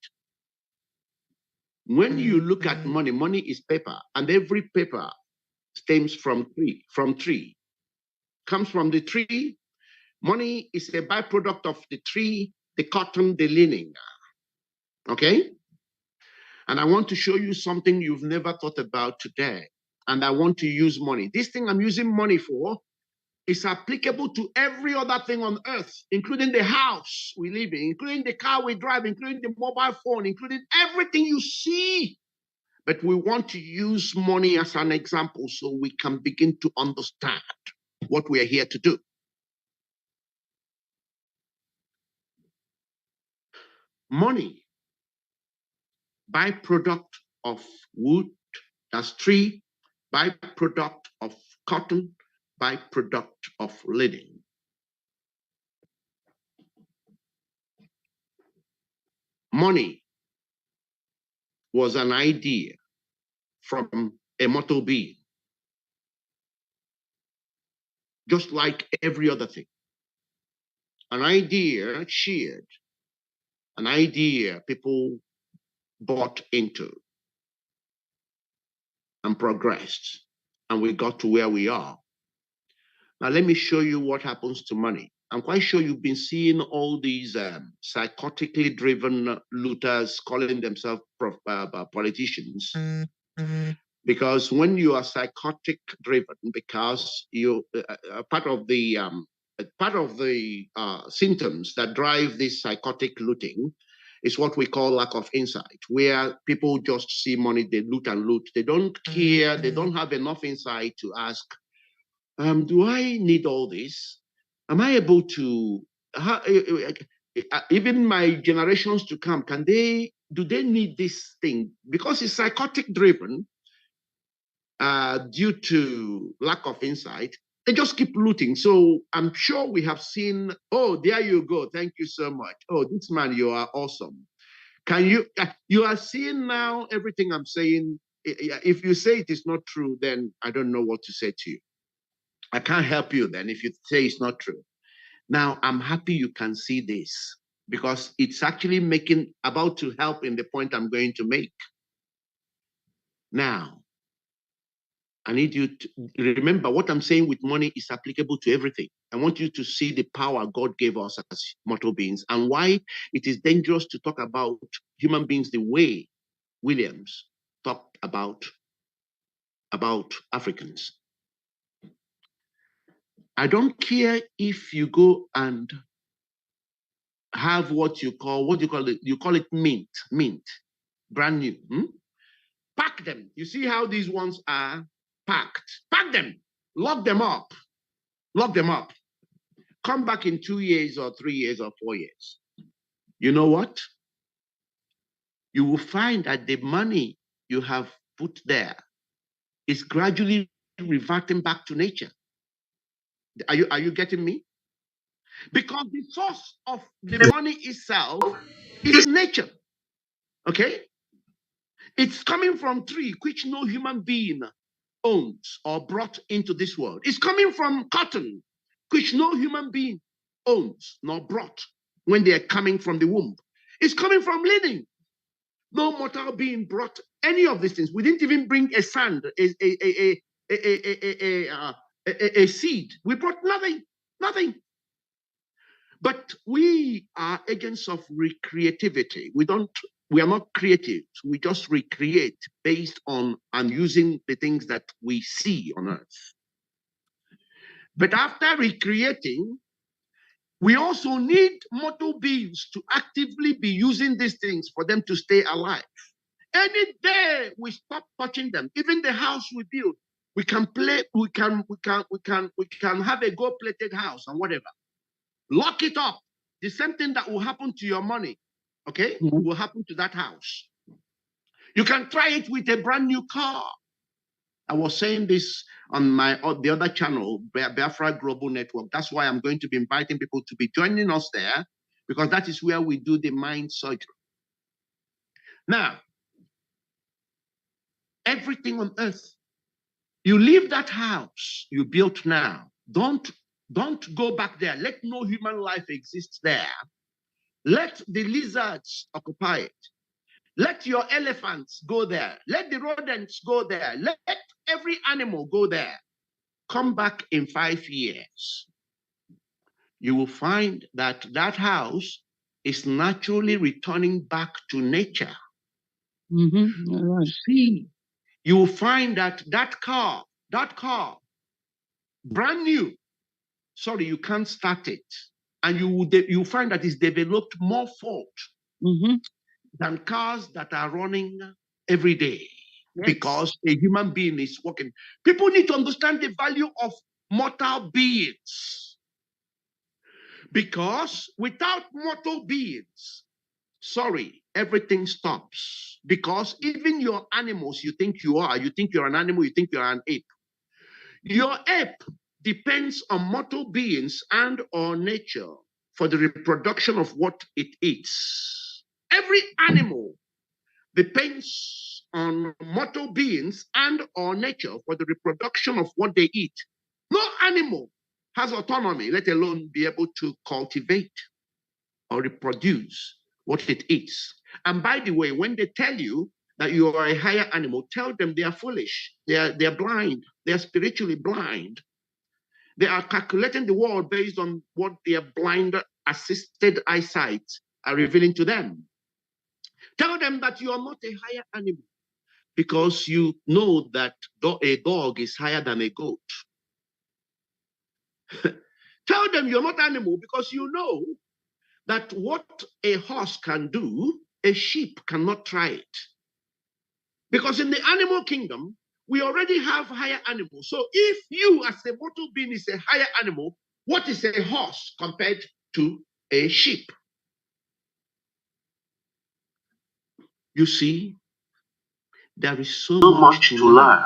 When you look at money, money is paper, and every paper stems from tree, comes from the tree. Money is a byproduct of the tree, the cotton, the linen. Okay? And I want to show you something you've never thought about today. And I want to use money. This thing I'm using money for is applicable to every other thing on earth, including the house we live in, including the car we drive, including the mobile phone, including everything you see. But we want to use money as an example so we can begin to understand what we are here to do. Money, byproduct of wood, that's tree, byproduct of cotton, byproduct of linen. Money was an idea from a mortal being, just like every other thing. An idea shared, an idea people bought into and progressed, and we got to where we are. Now, let me show you what happens to money. I'm quite sure you've been seeing all these psychotically driven looters calling themselves politicians. Because when you are psychotic driven, because you part of the symptoms that drive this psychotic looting is what we call lack of insight, where people just see money, they loot and loot. They don't care, they don't have enough insight to ask, do I need all this? Am I able to, even my generations to come, do they need this thing? Because it's psychotic driven, due to lack of insight, they just keep looting. So I'm sure we have seen, oh, there you go. Thank you so much. Oh, this man, you are awesome. Can you are seeing now everything I'm saying. If you say it is not true, then I don't know what to say to you. I can't help you then if you say it's not true. Now, I'm happy you can see this because it's actually about to help in the point I'm going to make. Now, I need you to remember what I'm saying with money is applicable to everything. I want you to see the power God gave us as mortal beings and why it is dangerous to talk about human beings the way Williams talked about Africans. I don't care if you go and have what do you call it? You call it mint, brand new. Pack them. You see how these ones are packed. Pack them, lock them up. Come back in 2 years or 3 years or 4 years. You know what? You will find that the money you have put there is gradually reverting back to nature. Are you getting me? Because the source of the money itself is nature. Okay? It's coming from tree which no human being owns or brought into this world. It's coming from cotton, which no human being owns nor brought when they are coming from the womb. It's coming from linen. No mortal being brought any of these things. We didn't even bring a sand, a seed. We brought nothing, nothing. But we are agents of recreativity. We are not creative. We just recreate based on and using the things that we see on earth. But after recreating, we also need mortal beings to actively be using these things for them to stay alive. Any day we stop touching them, even the house we build, we can have a gold-plated house and whatever. Lock it up. The same thing that will happen to your money, okay, will happen to that house. You can try it with a brand new car. I was saying this on the other channel, Biafra Global Network. That's why I'm going to be inviting people to be joining us there, because that is where we do the mind surgery. Now, everything on earth, you leave that house you built now. Don't go back there. Let no human life exist there. Let the lizards occupy it. Let your elephants go there. Let the rodents go there. Let every animal go there. Come back in 5 years. You will find that that house is naturally returning back to nature. Right. See, you will find that that car, brand new, sorry, you can't start it. And you find that it's developed more fault than cars that are running every day. Yes. Because a human being is working. People need to understand the value of mortal beings. Because without mortal beings, sorry, everything stops. Because even your animals you think you're an animal, you think you're an ape. Your ape depends on mortal beings and or nature for the reproduction of what it eats. Every animal depends on mortal beings and or nature for the reproduction of what they eat. No animal has autonomy, let alone be able to cultivate or reproduce what it eats. And by the way, when they tell you that you are a higher animal, tell them they are foolish. They are blind. They are spiritually blind. They are calculating the world based on what their blind assisted eyesight are revealing to them. Tell them that you are not a higher animal because you know that a dog is higher than a goat. Tell them you're not animal because you know that what a horse can do, a sheep cannot try it. Because in the animal kingdom, we already have higher animals. So if you as a mortal being is a higher animal, what is a horse compared to a sheep? You see, there is so much to learn.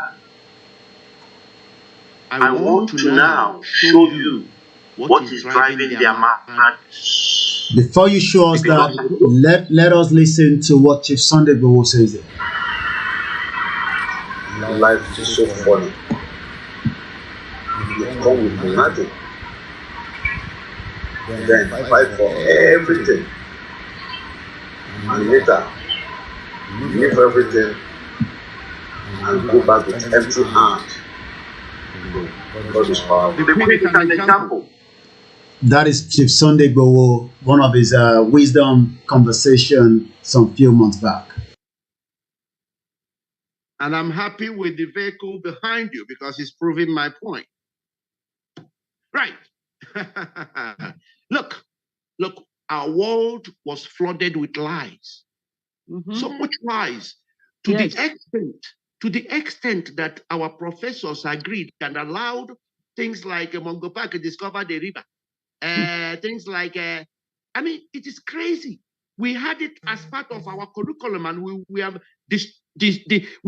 I want to now show you what is driving their madness. Before you show us that, let us listen to what Chief Sunday Igboho says there. Life is so funny. You come with nothing, then fight for everything, and later leave everything and go back with empty hand. God is powerful. This is an example. That is Chief Sunday Igboho, one of his wisdom conversation some few months back. And I'm happy with the vehicle behind you because it's proving my point. Right. Look, our world was flooded with lies. So much lies to the extent that our professors agreed and allowed things like Mongo Park discovered the river. Things like, I mean, it is crazy. We had it as part of our curriculum, and we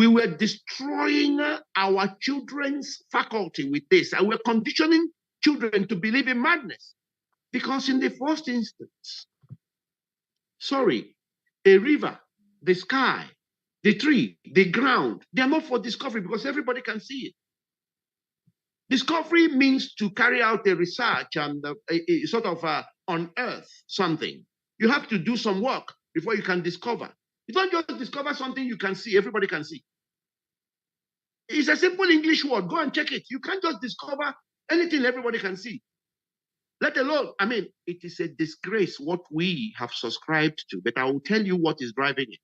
were destroying our children's faculty with this, and we're conditioning children to believe in madness. Because in the first instance, sorry, a river, the sky, the tree, the ground. They are not for discovery because everybody can see it. Discovery means to carry out a research and a sort of unearth something. You have to do some work before you can discover. You don't just discover something you can see, everybody can see. It's a simple English word. Go and check it. You can't just discover anything everybody can see. Let alone, I mean, it is a disgrace what we have subscribed to, but I will tell you what is driving it.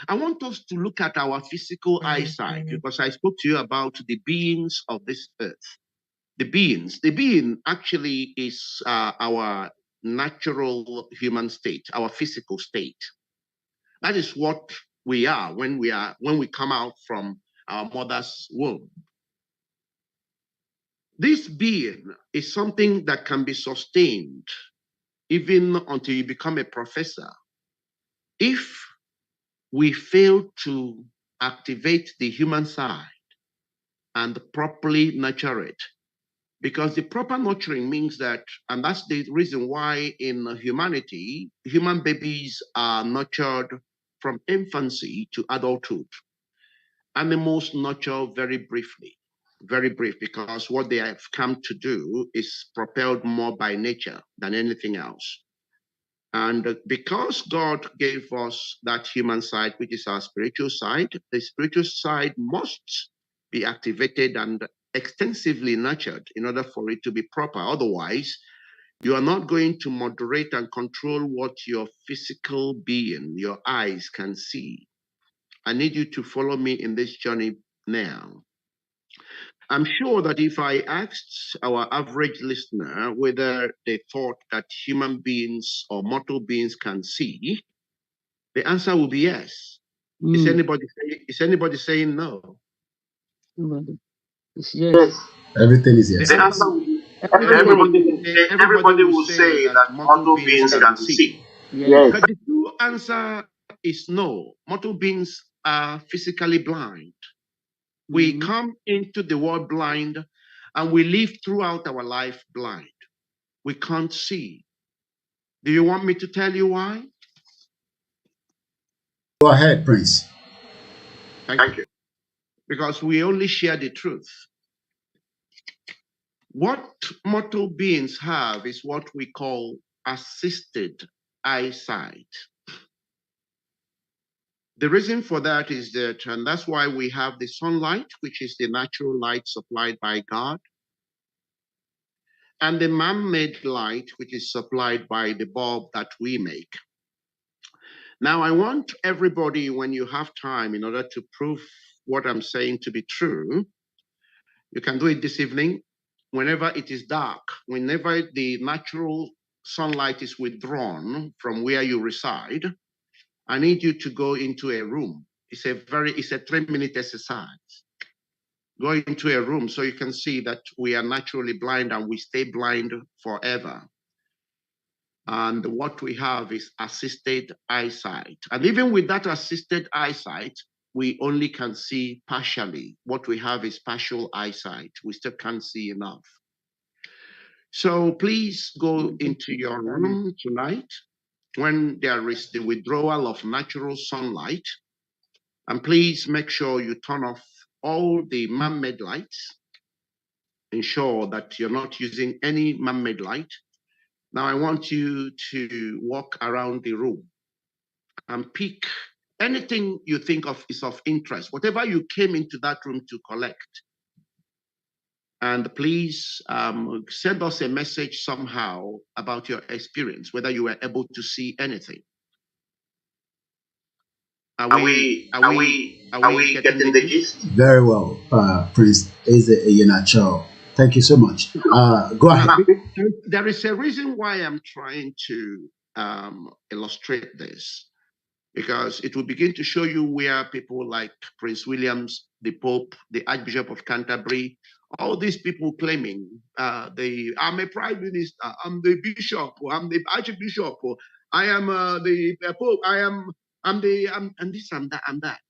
I want us to look at our physical eyesight because I spoke to you about the beings of this earth. The being actually is our natural human state, our physical state. That is what we are when we come out from our mother's womb. This being is something that can be sustained even until you become a professor. If we fail to activate the human side and properly nurture it, because the proper nurturing means that, and that's the reason why in humanity, human babies are nurtured from infancy to adulthood. Animals nurture very briefly, very brief, because what they have come to do is propelled more by nature than anything else. And because God gave us that human side, which is our spiritual side, the spiritual side must be activated and extensively nurtured in order for it to be proper. Otherwise, you are not going to moderate and control what your physical being, your eyes can see. I need you to follow me in this journey now. I'm sure that if I asked our average listener whether they thought that human beings or mortal beings can see, the answer will be yes. Is anybody saying no? Nobody. It's yes. Everything is yes. The answer will be everybody will say that mortal beings can see. Yes. But the true answer is no. Mortal beings are physically blind. We come into the world blind and we live throughout our life blind. We can't see. Do you want me to tell you why? Go ahead, Prince. Thank you. Because we only share the truth. What mortal beings have is what we call assisted eyesight. The reason for that is that, and that's why we have the sunlight, which is the natural light supplied by God, and the man-made light, which is supplied by the bulb that we make. Now, I want everybody, when you have time, in order to prove what I'm saying to be true, you can do it this evening, whenever it is dark, whenever the natural sunlight is withdrawn from where you reside, I need you to go into a room. It's a 3-minute exercise. Go into a room so you can see that we are naturally blind and we stay blind forever. And what we have is assisted eyesight. And even with that assisted eyesight, we only can see partially. What we have is partial eyesight. We still can't see enough. So please go into your room tonight when there is the withdrawal of natural sunlight. And please make sure you turn off all the man-made lights. Ensure that you're not using any man-made light. Now I want you to walk around the room and pick anything you think of is of interest, whatever you came into that room to collect. And please send us a message somehow about your experience, whether you were able to see anything. Are we getting the gist? Very well, Prince Ezenacho. Thank you so much. Go ahead. There is a reason why I'm trying to illustrate this, because it will begin to show you where people like Prince Williams, the Pope, the Archbishop of Canterbury, all these people claiming I'm a Prime Minister, I'm the Bishop, or I'm the Archbishop, or I am the Pope, I'm this and that and that.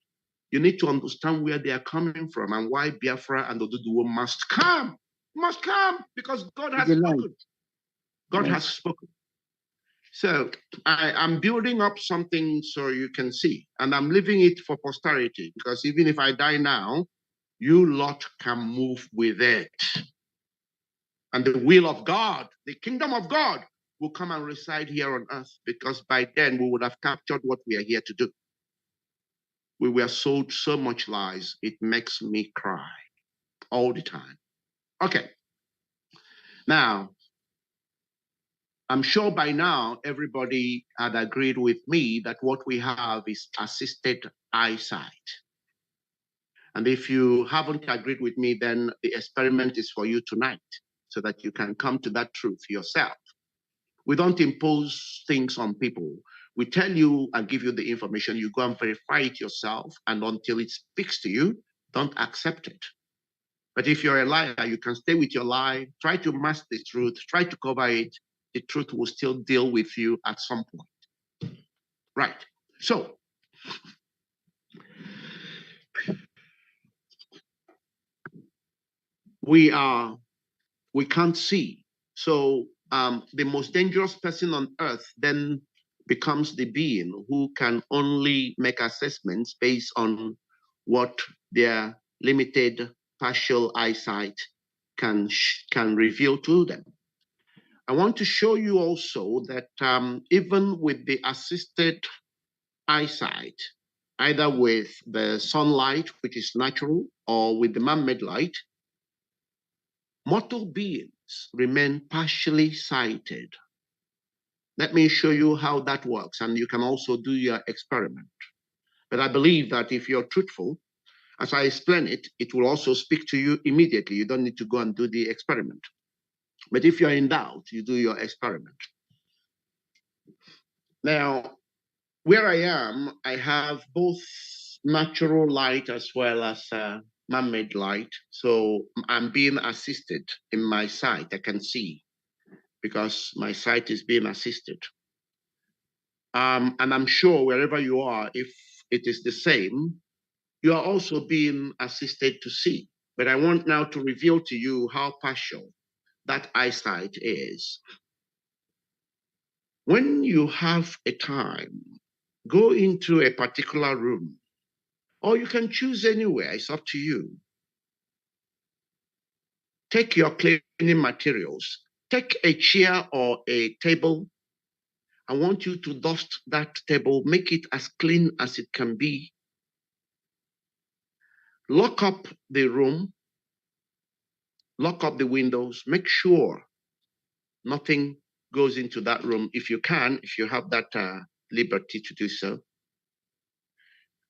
You need to understand where they are coming from and why Biafra and Oduduwa must come, because God has spoken. God has spoken. So I'm building up something so you can see, and I'm leaving it for posterity, because even if I die now, you lot can move with it. And the will of God, the kingdom of God, will come and reside here on earth, because by then we would have captured what we are here to do. We were sold so much lies, it makes me cry all the time. Okay. Now, I'm sure by now everybody had agreed with me that what we have is assisted eyesight. And if you haven't agreed with me, then the experiment is for you tonight, so that you can come to that truth yourself. We don't impose things on people. We tell you and give you the information. You go and verify it yourself, and until it speaks to you, don't accept it. But if you're a liar, you can stay with your lie, try to mask the truth, try to cover it. The truth will still deal with you at some point. Right. So, we can't see. So the most dangerous person on earth then becomes the being who can only make assessments based on what their limited partial eyesight can reveal to them. I want to show you also that even with the assisted eyesight, either with the sunlight, which is natural, or with the man-made light, mortal beings remain partially sighted. Let me show you how that works, and you can also do your experiment. But I believe that if you're truthful, as I explain it, it will also speak to you immediately. You don't need to go and do the experiment. But if you're in doubt, you do your experiment. Now, where I am, I have both natural light as well as man-made light. So I'm being assisted in my sight. I can see because my sight is being assisted. And I'm sure wherever you are, if it is the same, you are also being assisted to see. But I want now to reveal to you how partial that eyesight is. When you have a time, go into a particular room, or you can choose anywhere, it's up to you. Take your cleaning materials, take a chair or a table. I want you to dust that table, make it as clean as it can be. Lock up the room, lock up the windows, make sure nothing goes into that room if you can, if you have that liberty to do so.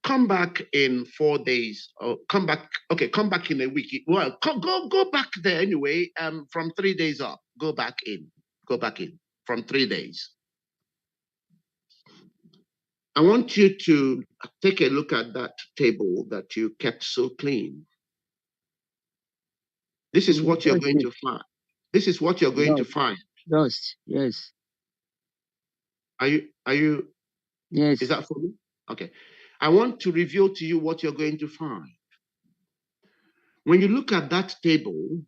Come back in 4 days, or come back in a week. Well, go back there anyway. From 3 days up, go back in from 3 days. I want you to take a look at that table that you kept so clean. This is what you're going to find. This is what you're going to find. Dust, yes. Are you? Yes. Is that for me? Okay. I want to reveal to you what you're going to find. When you look at that table,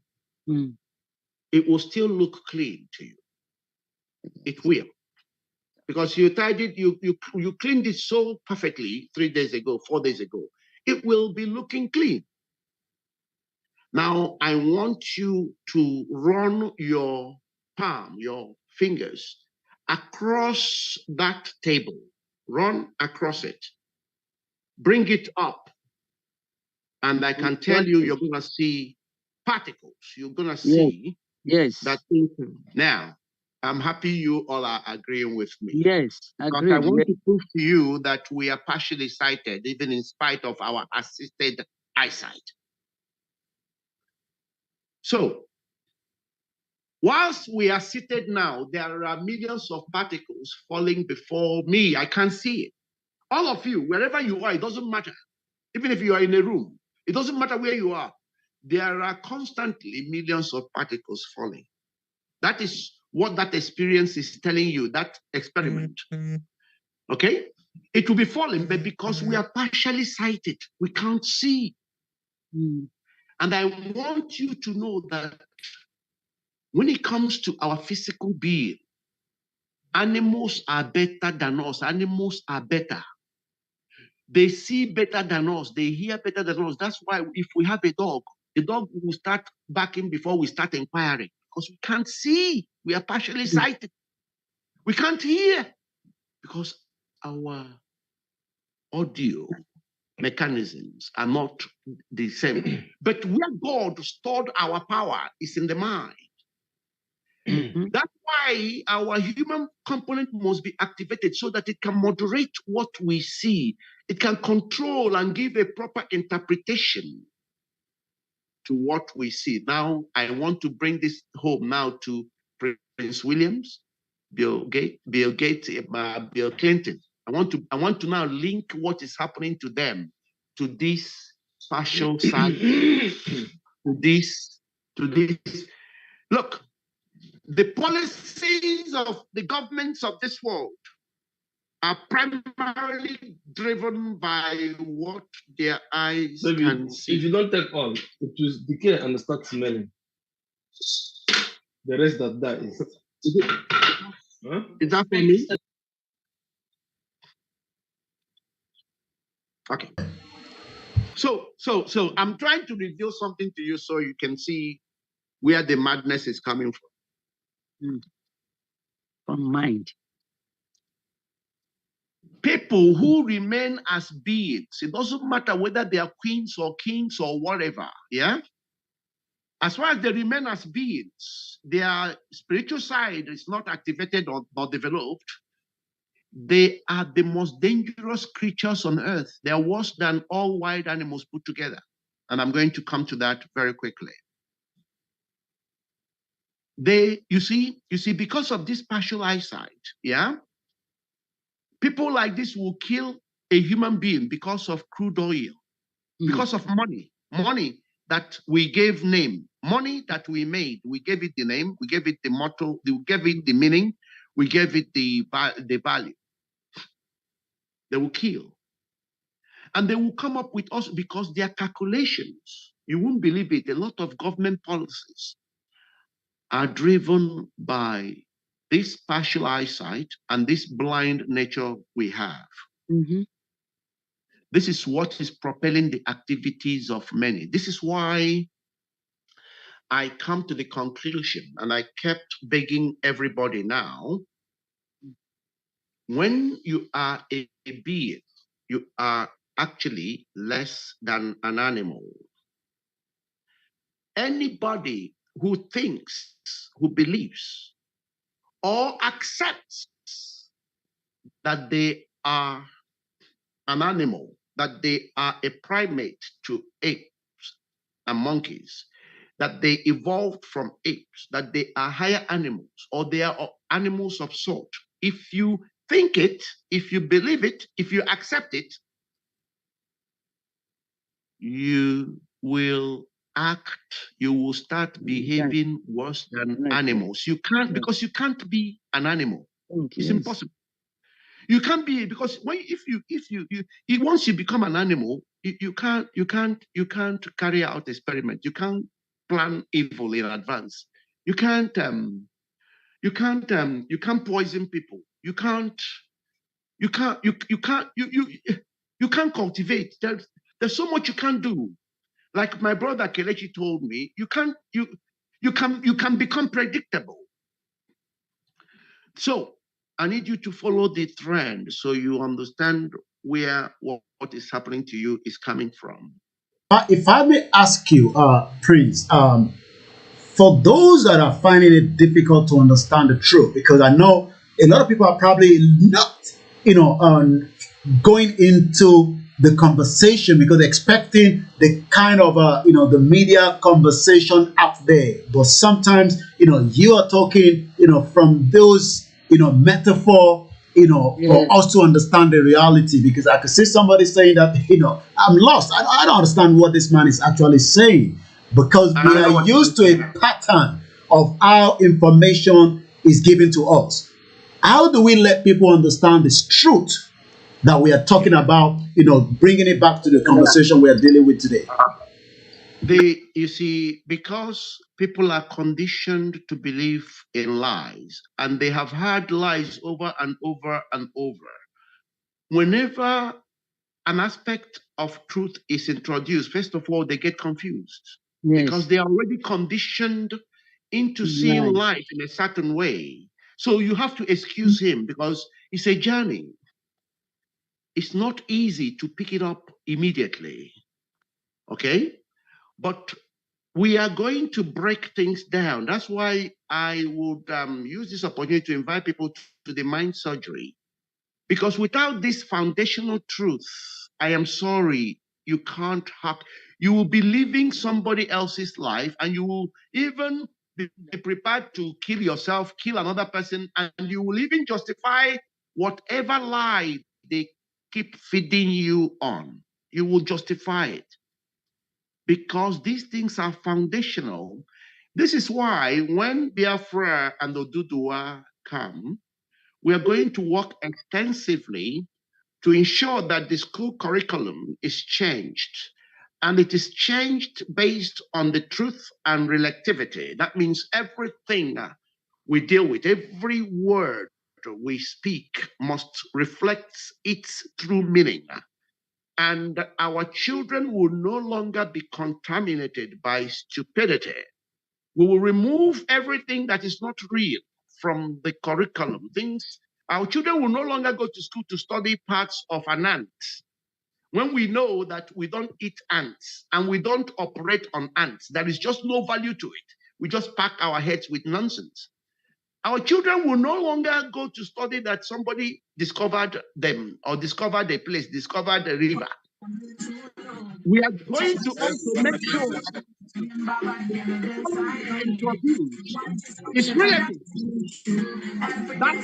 it will still look clean to you. It will. Because you tidied, you cleaned it so perfectly 3 days ago, 4 days ago. It will be looking clean. Now, I want you to run your palm, your fingers, across that table. Run across it. Bring it up. And I can tell you, you're going to see particles. You're going to see that thing. Now, I'm happy you all are agreeing with me. Yes, because I want to prove to you that we are partially sighted, even in spite of our assisted eyesight. So, whilst we are seated now, there are millions of particles falling before me. I can't see it. All of you, wherever you are, it doesn't matter. Even if you are in a room, it doesn't matter where you are. There are constantly millions of particles falling. That is what that experience is telling you, that experiment. Okay? It will be falling, but because we are partially sighted, we can't see. And I want you to know that when it comes to our physical being Animals are better than us. Animals are better. They see better than us. They hear better than us. That's why if we have a dog, the dog will start barking before we start inquiring because we can't see. We are partially sighted. We can't hear because our audio mechanisms are not the same. But where God stored our power is in the mind. That's why our human component must be activated so that it can moderate what we see. It can control and give a proper interpretation to what we see. Now, I want to bring this home now to Prince Williams, Bill Gates, Bill Clinton. I want to now link what is happening to them to this partial side, to this. Look, the policies of the governments of this world are primarily driven by what their eyes can see. If you don't take all, it will decay and start smelling. The rest that dies. Is that for me? Okay. So I'm trying to reveal something to you so you can see where the madness is coming from. From mind. People who remain as beings, it doesn't matter whether they are queens or kings or whatever, yeah? As far as they remain as beings, their spiritual side is not activated or developed. They are the most dangerous creatures on earth. They are worse than all wild animals put together. And I'm going to come to that very quickly. You see, because of this partial eyesight, yeah, people like this will kill a human being because of crude oil, because of money that we gave name, money that we made. We gave it the name, we gave it the motto, we gave it the meaning, we gave it the value. They will kill. And they will come up with us because their calculations, you won't believe it, a lot of government policies are driven by this partial eyesight and this blind nature we have. This is what is propelling the activities of many. This is why I come to the conclusion, and I kept begging everybody now, when you are a being, you are actually less than an animal. Anybody who thinks, who believes, or accepts that they are an animal, that they are a primate to apes and monkeys, that they evolved from apes, that they are higher animals, or they are animals of sort. If you think it, if you believe it, if you accept it, you will you will start behaving worse than animals. You can't, because you can't be an animal. It's impossible. You can't be, because when once you become an animal, you can't carry out experiment. You can't plan evil in advance. You can't poison people. You can't cultivate. There's so much you can't do. Like my brother Kelechi told me, you can become predictable. So I need you to follow the trend so you understand where what is happening to you is coming from. If I may ask you, Prince, for those that are finding it difficult to understand the truth, because I know a lot of people are probably not, going into the conversation because expecting the kind of, the media conversation out there. But sometimes, you are talking, from those, metaphor, for us to understand the reality. Because I could see somebody saying that, I'm lost. I don't understand what this man is actually saying. Because we are used to a pattern of how information is given to us. How do we let people understand this truth that we are talking about, bringing it back to the conversation we are dealing with today? You see, because people are conditioned to believe in lies, and they have heard lies over and over and over. Whenever an aspect of truth is introduced, first of all, they get confused because they are already conditioned into seeing life in a certain way. So you have to excuse him because it's a journey. It's not easy to pick it up immediately. Okay? But we are going to break things down. That's why I would use this opportunity to invite people to the mind surgery. Because without this foundational truth, I am sorry, you can't hack. You will be living somebody else's life, and you will even be prepared to kill yourself, kill another person, and you will even justify whatever lie they keep feeding you on. You will justify it because these things are foundational. This is why when Biafra and Oduduwa come, we are going to work extensively to ensure that the school curriculum is changed. And it is changed based on the truth and relativity. That means everything we deal with, every word we speak must reflect its true meaning. And our children will no longer be contaminated by stupidity. We will remove everything that is not real from the curriculum. Our children will no longer go to school to study parts of an ant when we know that we don't eat ants and we don't operate on ants. There is just no value to it. We just pack our heads with nonsense. Our children will no longer go to study that somebody discovered them or discovered a place, discovered a river. We are going to also make sure that introduced is relative. That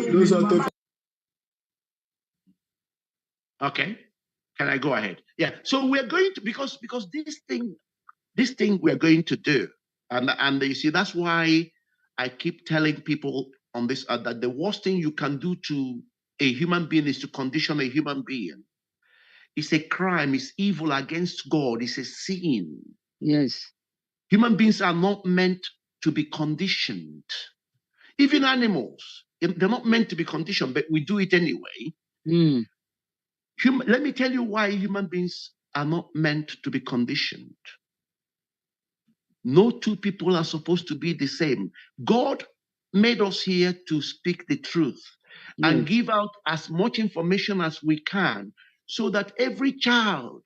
means okay. Can I go ahead? Yeah. So we're going to because this thing we're going to do, and you see that's why I keep telling people on this that the worst thing you can do to a human being is to condition a human being. It's a crime. It's evil against God. It's a sin. Yes. Human beings are not meant to be conditioned. Even animals, they're not meant to be conditioned, but we do it anyway. Let me tell you why human beings are not meant to be conditioned. No two people are supposed to be the same. God made us here to speak the truth and give out as much information as we can so that every child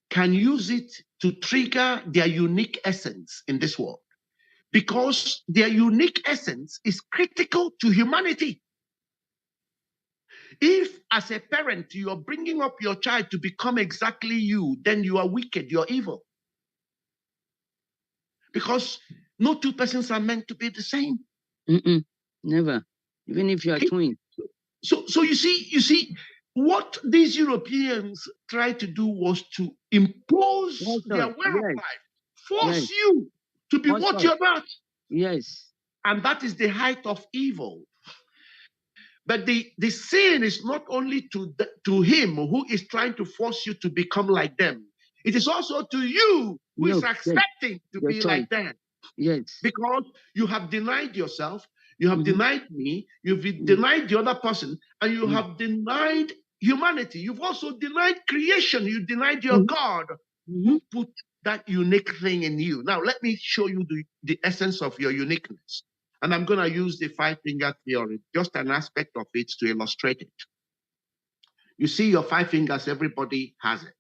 can use it to trigger their unique essence in this world. Because their unique essence is critical to humanity. If, as a parent, you are bringing up your child to become exactly you, then you are wicked, you're evil. Because no two persons are meant to be the same. Never. Even if you are twin. So you see, what these Europeans tried to do was to impose their way of life, force you to be what you're not. Yes. And that is the height of evil. But the sin is not only to him who is trying to force you to become like them. It is also to you who is accepting to be like them. Yes. Because you have denied yourself, you have denied me, you've denied the other person, and you have denied humanity. You've also denied creation. You denied your God who put that unique thing in you. Now, let me show you the essence of your uniqueness. And I'm going to use the five-finger theory, just an aspect of it to illustrate it. You see your five fingers, everybody has it.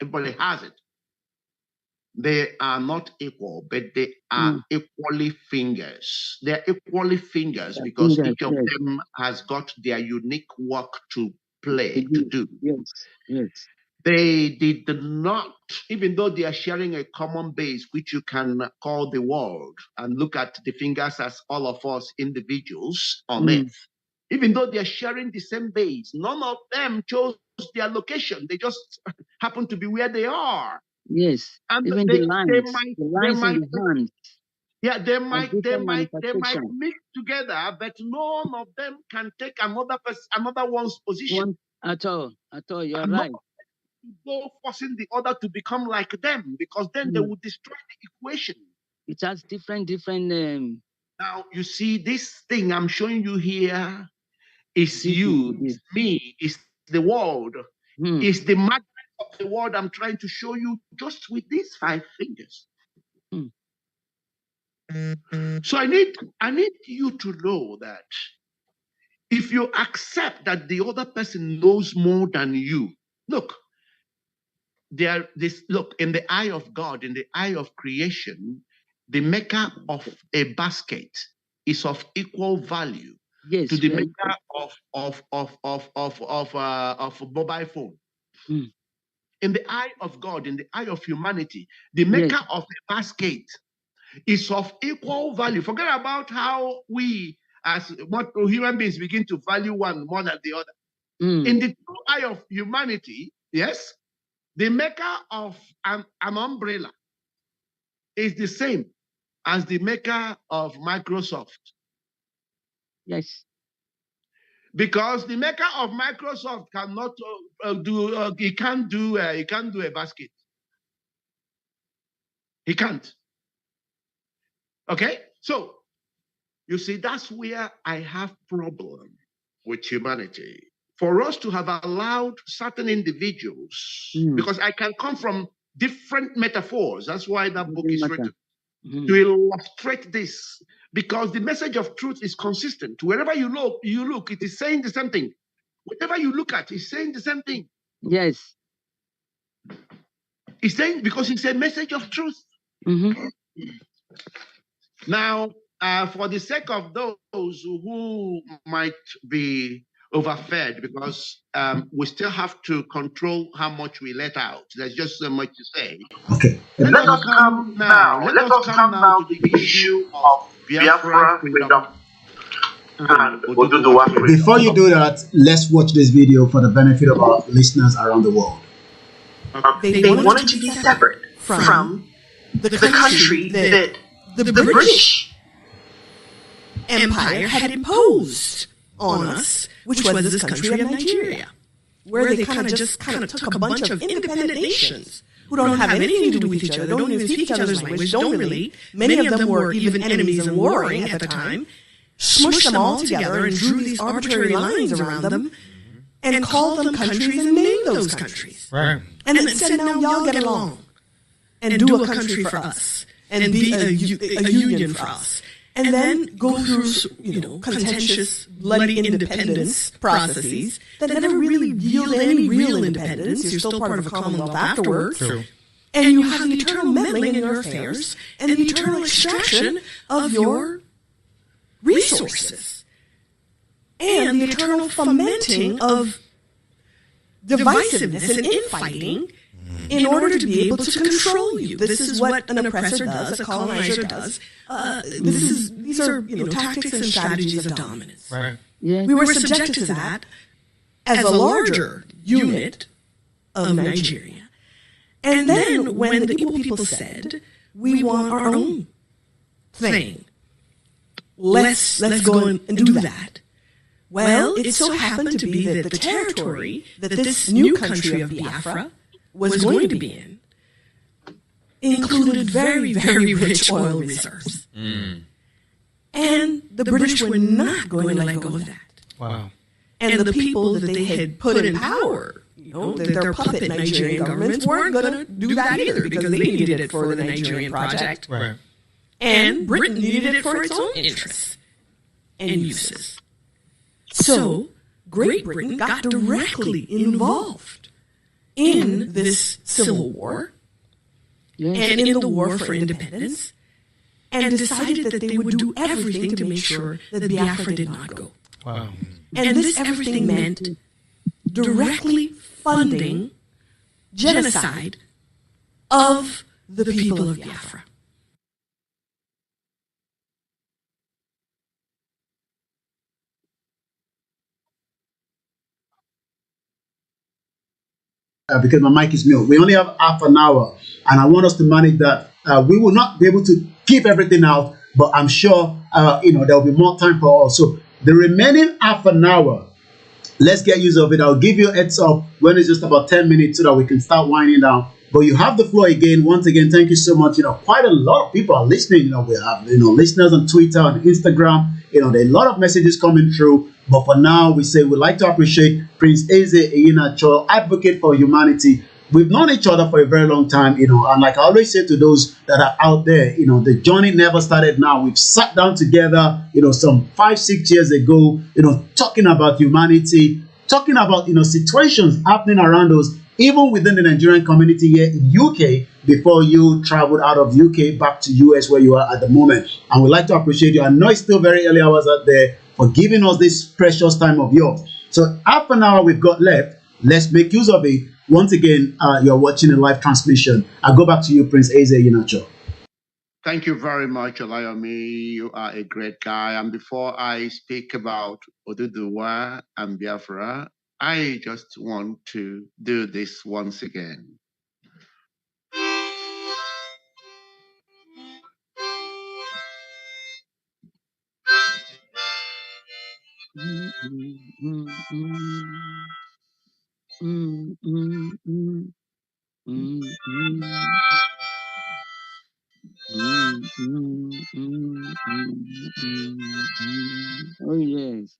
Everybody has it. They are not equal, but they are equally fingers. They're equally fingers because each of them has got their unique work to play, to do. Yes. They did not, even though they are sharing a common base, which you can call the world, and look at the fingers as all of us individuals on earth. Even though they're sharing the same base, none of them chose their location. They just happen to be where they are. Yes. And even they lines might, in the hand. Yeah, they might mix together, but none of them can take another one's position. At all. You're right. go forcing the other to become like them, because then they will destroy the equation. It has different. Now, you see, this thing I'm showing you here is you, it's me, it's the world, it's the magnet of the world I'm trying to show you just with these 5 fingers. So I need you to know that if you accept that the other person knows more than you, look, look, in the eye of God, in the eye of creation, the maker of a basket is of equal value to the maker of a mobile phone. In the eye of God, in the eye of humanity, the maker of a basket is of equal value. Forget about how we, as what human beings, begin to value one more than the other. In the true eye of humanity, yes, the maker of an umbrella is the same as the maker of Microsoft. Yes. Because the maker of Microsoft cannot he can't do a basket. He can't. Okay? So, you see, that's where I have problem with humanity. For us to have allowed certain individuals, because I can come from different metaphors, that's why that book is written, to illustrate this, because the message of truth is consistent. Wherever you look, it is saying the same thing. Whatever you look at, it's saying the same thing. Yes. It's saying, because it's a message of truth. Now, for the sake of those who might be overfed, because we still have to control how much we let out. There's just so much to say. Okay. Let us come now to the issue of Biafra freedom and Oduduwa freedom. Before you do that, let's watch this video for the benefit of our listeners around the world. They wanted to be separate from the country that the British Empire had imposed on us, which was this country of Nigeria, where they kind of took a bunch of independent nations who don't have anything to do with each other, don't even speak each other's language, don't relate. Many of them were even enemies and warring at the time, smushed them all together and drew these arbitrary lines around them and called them countries and named those countries. Right. And then said, now y'all get along and do a country for us and be a union for us. And then go through, contentious, bloody independence processes that never really yield any real independence. You're still part of a commonwealth afterwards. True. And you have the eternal meddling in your affairs and the eternal extraction of your resources and the eternal fomenting of divisiveness and infighting in order to be able to control you. This is what an oppressor does, a colonizer does. These are tactics and strategies of dominance. Right. Yeah. We were subjected to that as a larger unit of Nigeria. And then when the Igbo people said, we want our own thing, let's go and do that. Well, it so happened to be that the territory that this new country of Biafra was going to be in included very, very rich oil reserves. And the British were not going to let go of that. Wow. And the people that they had put in power, their puppet Nigerian governments, weren't going to do that either because they needed it for the Nigerian project. Right. And Britain needed it for its own interests and uses. So Great Britain got directly involved in this civil war and in the war for independence, and decided that they would do everything to make sure that Biafra did not go. Wow. And this everything meant directly funding genocide of the people of Biafra. Because my mic is mute. We only have half an hour, and I want us to manage that. We will not be able to keep everything out, but I'm sure there will be more time for all. So the remaining half an hour, let's get use of it. I'll give you a heads up when it's just about 10 minutes so that we can start winding down. But you have the floor again. Once again, thank you so much. Quite a lot of people are listening. We have, listeners on Twitter, on Instagram. There are a lot of messages coming through. But for now, we say we'd like to appreciate Prince Eze Iyinacho, advocate for humanity. We've known each other for a very long time, and like I always say to those that are out there, the journey never started now. We've sat down together, some 5-6 years ago, talking about humanity, talking about, situations happening around us, even within the Nigerian community here in UK, before you traveled out of UK back to US where you are at the moment. And we'd like to appreciate you. I know it's still very early hours out there for giving us this precious time of yours. So half an hour we've got left. Let's make use of it. Once again, you're watching a live transmission. I'll go back to you, Prince Eze Iyinacho. Thank you very much, Olayomi. You are a great guy. And before I speak about Oduduwa and Biafra, I just want to do this once again. Oh yes.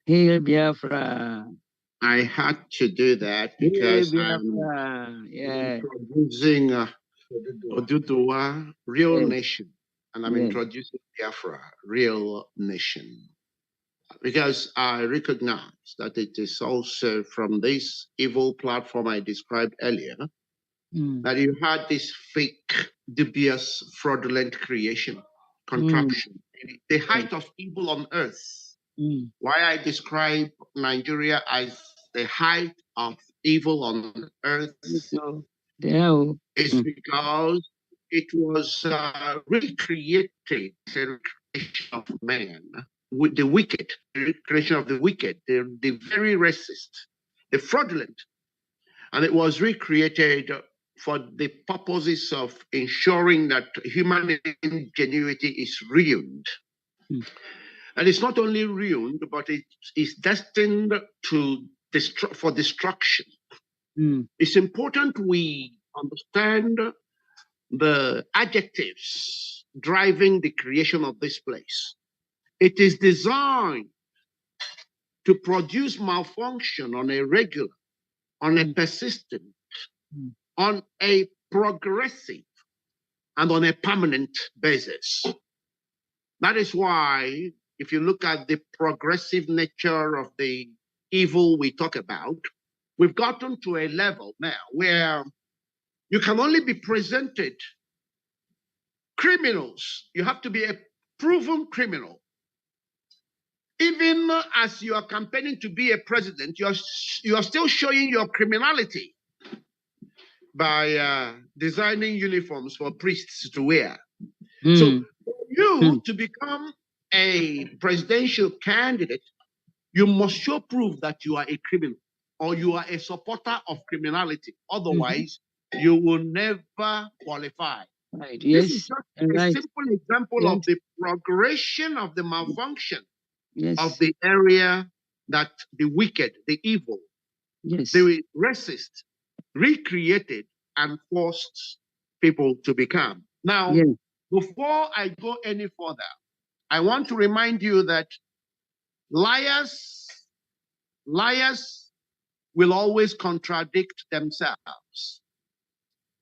Hail Biafra. I had to do that because I'm introducing Oduduwa, Real Nation, and I'm introducing Biafra, Real Nation. Because I recognize that it is also from this evil platform I described earlier that you had this fake, dubious, fraudulent creation, contraption, the height of evil on earth. Why I describe Nigeria as the height of evil on earth is because it was recreated, the recreation of man, with the wicked, the recreation of the wicked, the very racist, the fraudulent. And it was recreated for the purposes of ensuring that human ingenuity is ruined. And it's not only ruined, but it is destined to for destruction. It's important we understand the adjectives driving the creation of this place. It is designed to produce malfunction on a regular, on a persistent, on a progressive, and on a permanent basis. That is why, if you look at the progressive nature of the evil we talk about, we've gotten to a level now where you can only be presented criminals. You have to be a proven criminal. Even as you are campaigning to be a president, you are still showing your criminality by designing uniforms for priests to wear. So for you to become a presidential candidate, you must show proof that you are a criminal or you are a supporter of criminality. Otherwise, you will never qualify. Right. This is just a simple example of the progression of the malfunction of the area that the wicked, the evil, the racist recreated and forced people to become. Now, before I go any further, I want to remind you that liars will always contradict themselves.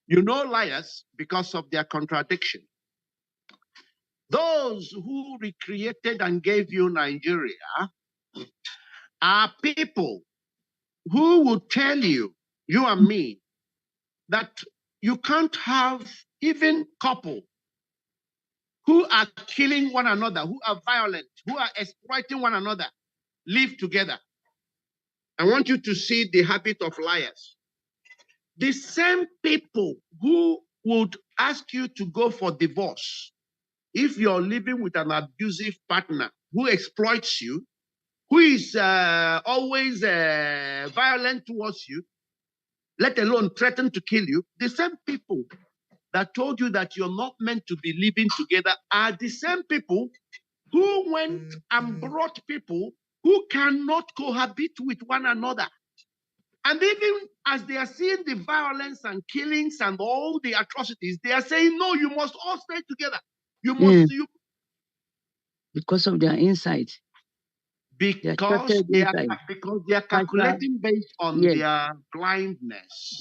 You know liars because of their contradiction. Those who recreated and gave you Nigeria are people who will tell you, you and me, that you can't have even couple who are killing one another, who are violent, who are exploiting one another, live together. I want you to see the habit of liars. The same people who would ask you to go for divorce if you're living with an abusive partner who exploits you, who is always violent towards you, let alone threaten to kill you, the same people that told you that you're not meant to be living together are the same people who went and brought people who cannot cohabit with one another. And even as they are seeing the violence and killings and all the atrocities, they are saying, no, you must all stay together. You must, because of their insight. Because they are calculating based on their blindness.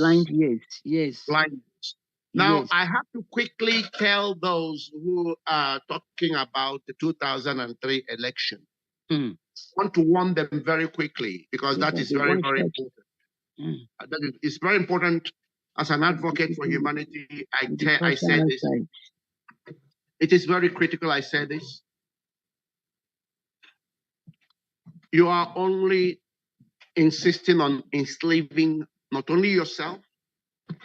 Yes. Blindness. Now, I have to quickly tell those who are talking about the 2003 election. I want to warn them very quickly because that is very, very important. That is very important. As an advocate for humanity, I say this. It is very critical I say this. You are only insisting on enslaving not only yourself,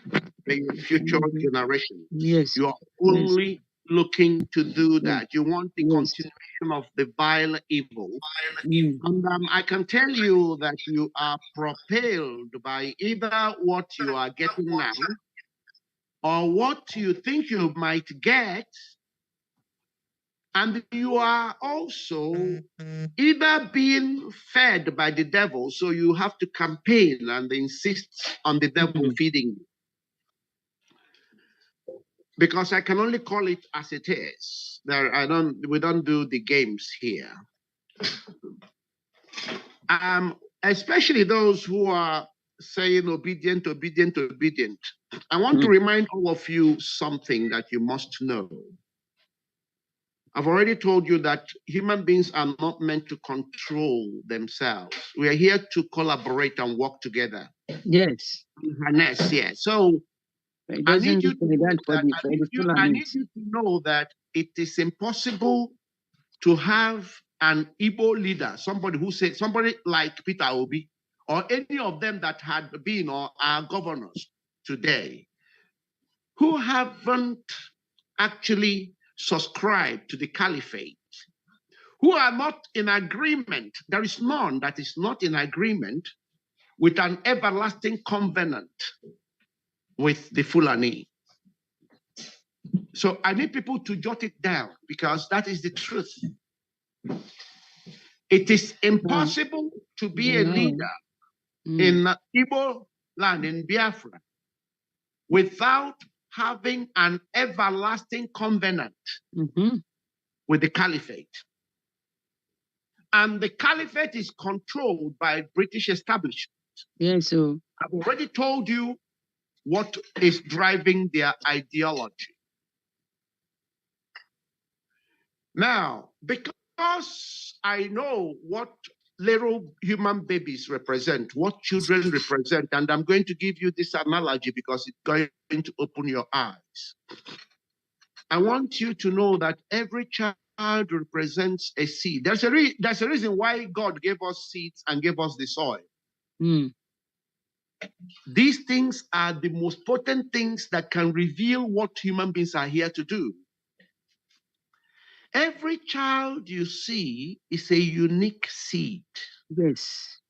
but your future generation. Yes. You are only looking to do that. You want the continuation of the vile evil. And I can tell you that you are propelled by either what you are getting now or what you think you might get. And you are also either being fed by the devil, so you have to campaign and insist on the devil feeding you. Because I can only call it as it is. We don't do the games here. Especially those who are saying obedient. I want to remind all of you something that you must know. I've already told you that human beings are not meant to control themselves. We are here to collaborate and work together. Yes. Yes. So I need you to know that it is impossible to have an Igbo leader, somebody like Peter Obi, or any of them that had been or are governors today, who haven't actually subscribed to the caliphate, who are not in agreement. There is none that is not in agreement with an everlasting covenant with the Fulani. So I need people to jot it down because that is the truth. It is impossible to be a leader in Igbo land, in Biafra, without having an everlasting covenant with the caliphate. And the caliphate is controlled by British establishment. Yes, so I've already told you what is driving their ideology. Now, because I know what little human babies represent, what children represent, and I'm going to give you this analogy because it's going to open your eyes. I want you to know that every child represents a seed. There's a reason why God gave us seeds and gave us the soil. These things are the most potent things that can reveal what human beings are here to do. Every child you see is a unique seed. Yes.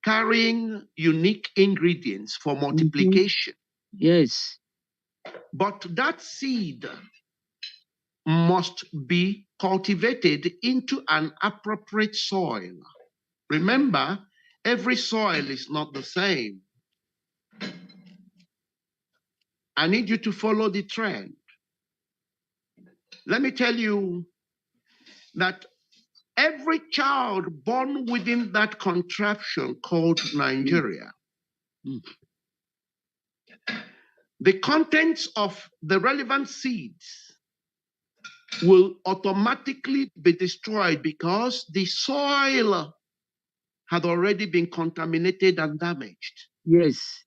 Carrying unique ingredients for multiplication. Yes. But that seed must be cultivated into an appropriate soil. Remember, every soil is not the same. I need you to follow the trend. Let me tell you that every child born within that contraption called Nigeria the contents of the relevant seeds will automatically be destroyed because the soil had already been contaminated and damaged. Yes.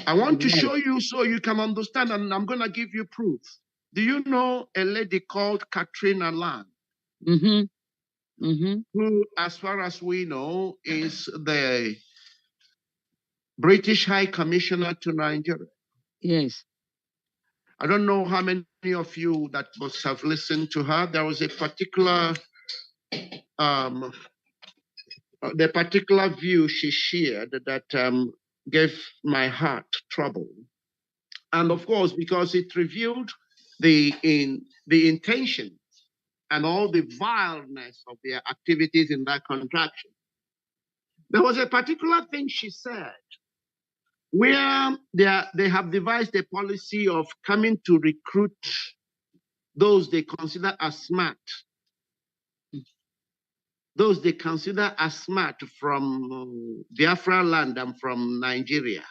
I want to show you so you can understand, and I'm going to give you proof. Do you know a lady called Katrina Lang? Mm-hmm. Mm-hmm. Who, as far as we know, is the British High Commissioner to Nigeria? Yes. I don't know how many of you that must have listened to her. There was a particular the particular view she shared that gave my heart trouble. And of course, because it revealed the intention and all the vileness of their activities in that contraction. There was a particular thing she said where they have devised a policy of coming to recruit those they consider as smart. Those they consider as smart from Biafra land and from Nigeria.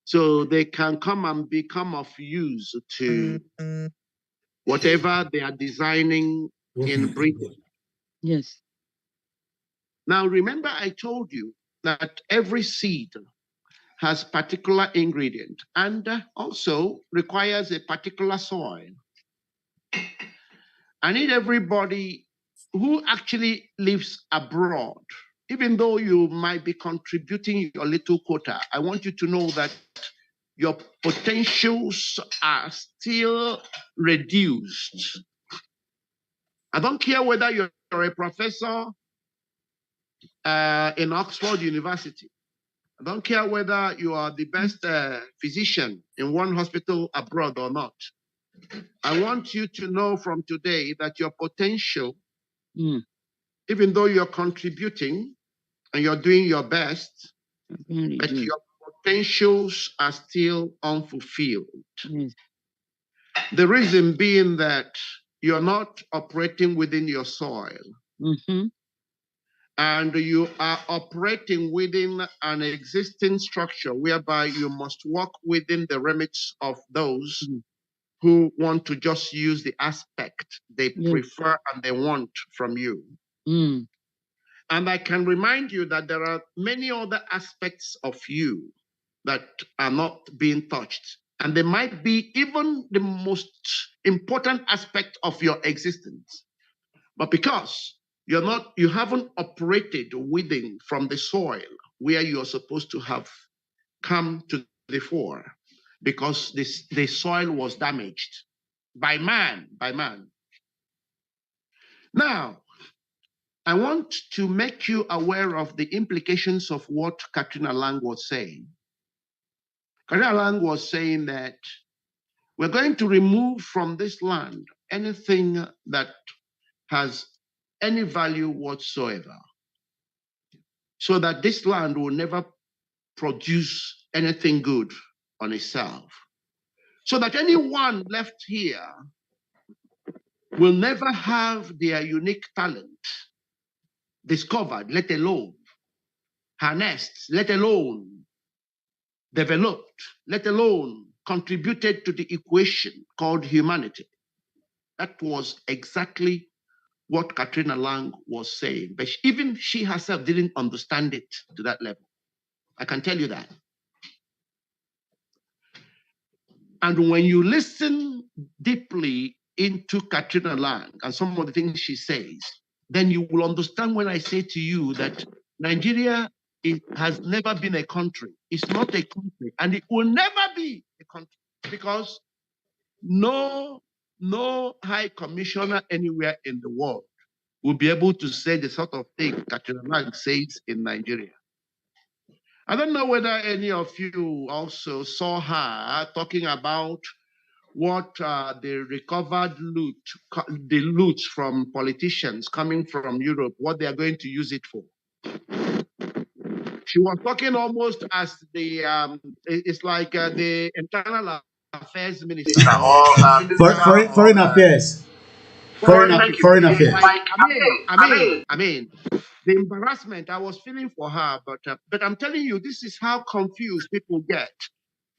So they can come and become of use to whatever they are designing in Britain. Yes. Now, remember I told you that every seed has particular ingredient and also requires a particular soil. I need everybody who actually lives abroad, even though you might be contributing your little quota, I want you to know that your potentials are still reduced. I don't care whether you're a professor in Oxford University. I don't care whether you are the best physician in one hospital abroad or not. I want you to know from today that your potential, even though you're contributing and you're doing your best, but your potentials are still unfulfilled. Yes. The reason being that you're not operating within your soil. And you are operating within an existing structure whereby you must work within the remits of those who want to just use the aspect they prefer and they want from you. And I can remind you that there are many other aspects of you that are not being touched. And they might be even the most important aspect of your existence. But because you haven't operated within from the soil where you're supposed to have come to the fore, because the soil was damaged by man. Now, I want to make you aware of the implications of what Katrina Lang was saying. Katrina Lang was saying that we're going to remove from this land anything that has any value whatsoever, so that this land will never produce anything good on itself. So that anyone left here will never have their unique talent discovered, let alone harnessed, let alone developed, let alone contributed to the equation called humanity. That was exactly what Katrina Lang was saying. But even she herself didn't understand it to that level. I can tell you that. And when you listen deeply into Katrina Lang and some of the things she says, then you will understand when I say to you that Nigeria has never been a country. It's not a country, and it will never be a country, because no high commissioner anywhere in the world will be able to say the sort of thing Katrina Lang says in Nigeria. I don't know whether any of you also saw her talking about what the recovered loot, the loot from politicians coming from Europe, what they are going to use it for. She was talking almost as the, it's like the internal affairs minister. Foreign affairs. Foreign affairs. I mean, the embarrassment I was feeling for her, but I'm telling you, this is how confused people get.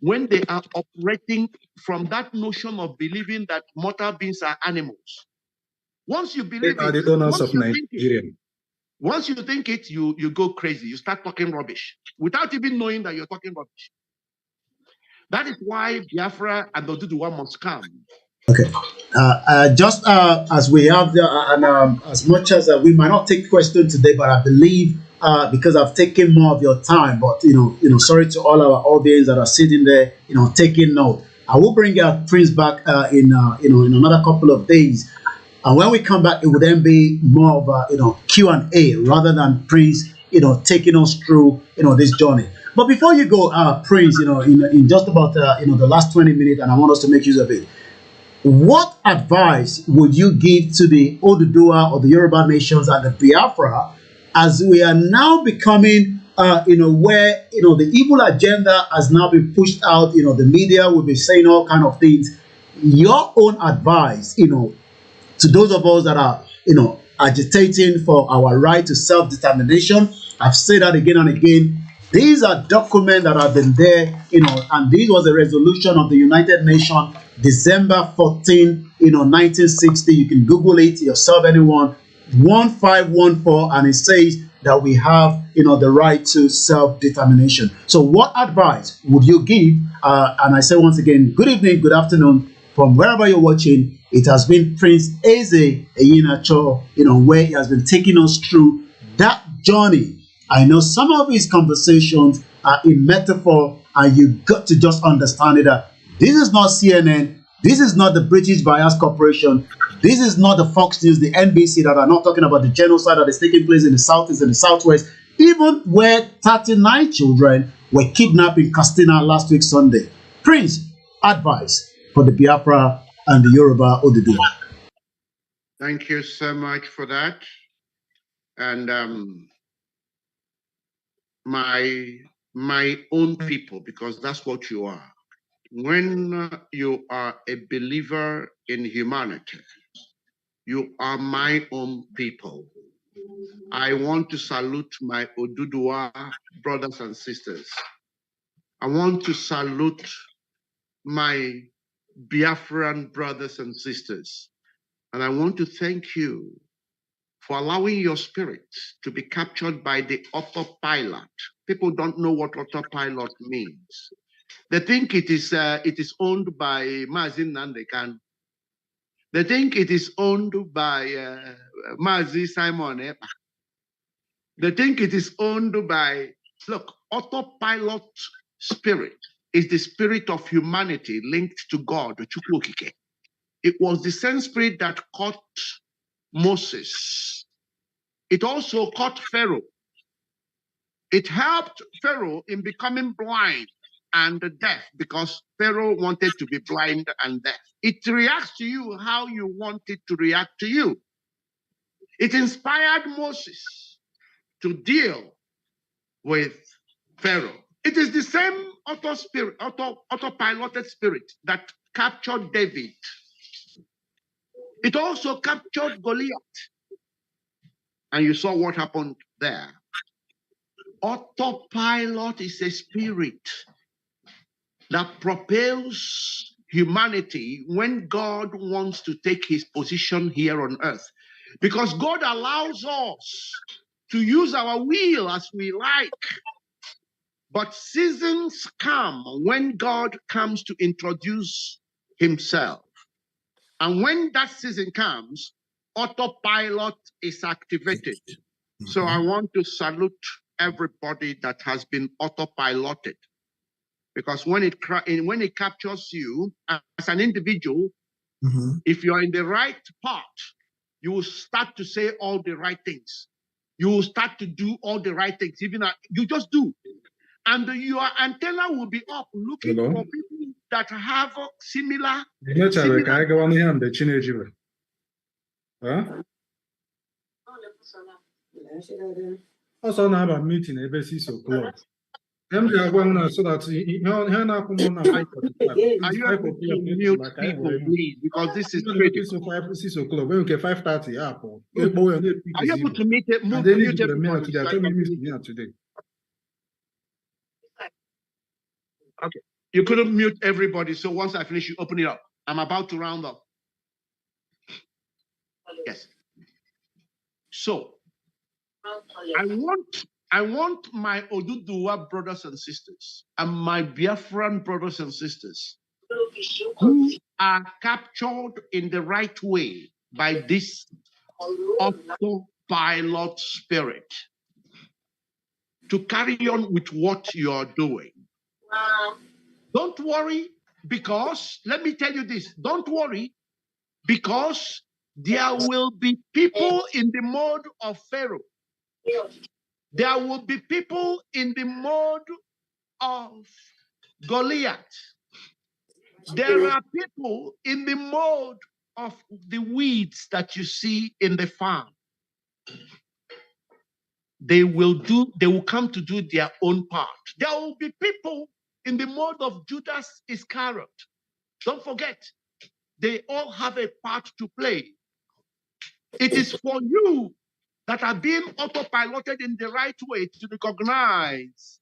when they are operating from that notion of believing that mortal beings are animals. Once you believe it, once you think it, you go crazy. You start talking rubbish without even knowing that you're talking rubbish. That is why Biafra and Oduduwa must come. Okay. Just as we have as much as we might not take questions today, but I believe because I've taken more of your time, but sorry to all our audience that are sitting there, taking note. I will bring Prince back in another couple of days, and when we come back, it will then be more of a Q&A rather than Prince taking us through this journey. But before you go, Prince, in just about the last 20 minutes, and I want us to make use of it. What advice would you give to the Oduduwa or the Yoruba nations and the Biafra as we are now becoming, where the evil agenda has now been pushed out? The media will be saying all kind of things. Your own advice, to those of us that are, agitating for our right to self-determination. I've said that again and again. These are documents that have been there, and this was a resolution of the United Nations, December 14, 1960. You can Google it yourself, anyone, 1514, and it says that we have, the right to self-determination. So what advice would you give? And I say once again, good evening, good afternoon, from wherever you're watching. It has been Prince Eze Eyinacho, where he has been taking us through that journey. I know some of his conversations are in metaphor, and you got to just understand it that this is not CNN, this is not the British Bias Corporation, this is not the Fox News, the NBC that are not talking about the genocide that is taking place in the Southeast and the Southwest, even where 39 children were kidnapped in Katsina last week Sunday. Prince, advice for the Biafra and the Yoruba Oduduwa. Thank you so much for that. And my own people, because that's what you are. When you are a believer in humanity, you are my own people. I want to salute my Oduduwa brothers and sisters. I want to salute my Biafran brothers and sisters. And I want to thank you for allowing your spirit to be captured by the autopilot. People don't know what autopilot means. They think it is owned by MAZI NNAMDI KANU. They think it is owned by MAZI Simon Ekpa. They think it is owned by, look, autopilot spirit is the spirit of humanity linked to God, CHUKWUOKIKE. It was the same spirit that caught Moses. It also caught Pharaoh. It helped Pharaoh in becoming blind and deaf because Pharaoh wanted to be blind and deaf. It reacts to you how you want it to react to you. It inspired Moses to deal with Pharaoh. It is the same autopiloted spirit that captured David. It also captured Goliath. And you saw what happened there. Autopilot is a spirit that propels humanity when God wants to take his position here on earth. Because God allows us to use our will as we like. But seasons come when God comes to introduce himself. And when that season comes, autopilot is activated. So I want to salute everybody that has been autopiloted. Because when it captures you as an individual, if you're in the right part, you will start to say all the right things. You will start to do all the right things. Even you just do. And your antenna will be up looking for people that have similar. Also, now about meeting every 6 o'clock. So that Are you able to mute people, please? Because this is critical. 6 o'clock. When we get 5:30, Apple. Are you able to mute everybody? Today. Okay. You couldn't mute everybody, so once I finish, you open it up. I'm about to round up. Yes. So, I want my Oduduwa brothers and sisters and my Biafran brothers and sisters who are captured in the right way by this autopilot spirit to carry on with what you're doing. Don't worry, because let me tell you this, don't worry, because there will be people in the mode of Pharaoh. There will be people in the mode of Goliath. There are people in the mode of the weeds that you see in the farm. They will come to do their own part. There will be people in the mode of Judas Iscariot. Don't forget, they all have a part to play. It is for you that are being autopiloted in the right way to recognize,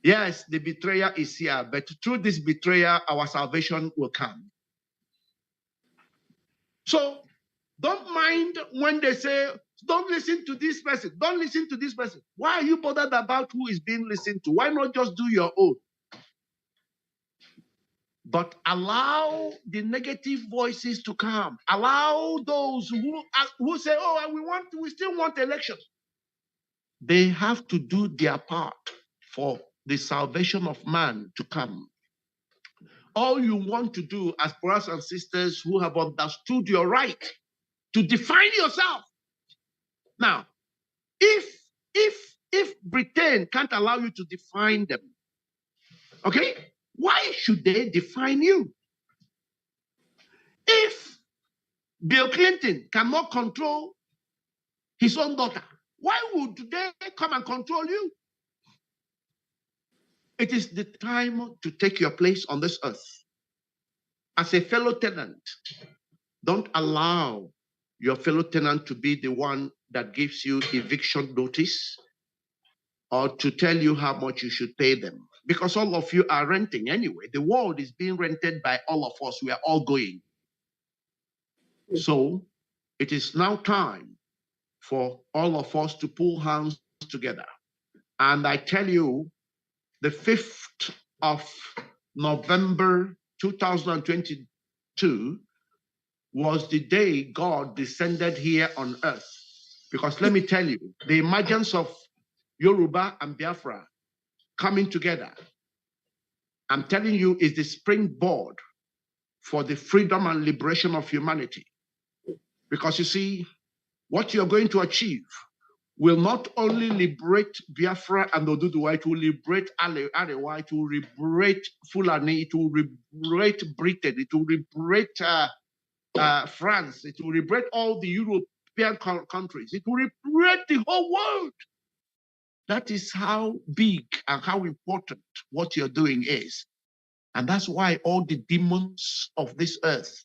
yes, the betrayer is here, but through this betrayer, our salvation will come. So don't mind when they say, don't listen to this person, don't listen to this person. Why are you bothered about who is being listened to? Why not just do your own? But allow the negative voices to come. Allow those who say, oh, we still want elections. They have to do their part for the salvation of man to come. All you want to do as brothers and sisters who have understood your right to define yourself. Now, if Britain can't allow you to define them, okay, why should they define you? If Bill Clinton cannot control his own daughter, why would they come and control you? It is the time to take your place on this earth. As a fellow tenant, don't allow your fellow tenant to be the one that gives you eviction notice or to tell you how much you should pay them. Because all of you are renting anyway. The world is being rented by all of us. We are all going. So it is now time for all of us to pull hands together. And I tell you, the 5th of November 2022 was the day God descended here on earth. Because let me tell you, the emergence of Yoruba and Biafra coming together, I'm telling you, is the springboard for the freedom and liberation of humanity. Because you see, what you're going to achieve will not only liberate Biafra and Oduduwa, it will liberate Arewa, it will liberate Fulani, it will liberate Britain, it will liberate France, it will liberate all the European countries, it will liberate the whole world. That is how big and how important what you're doing is. And that's why all the demons of this earth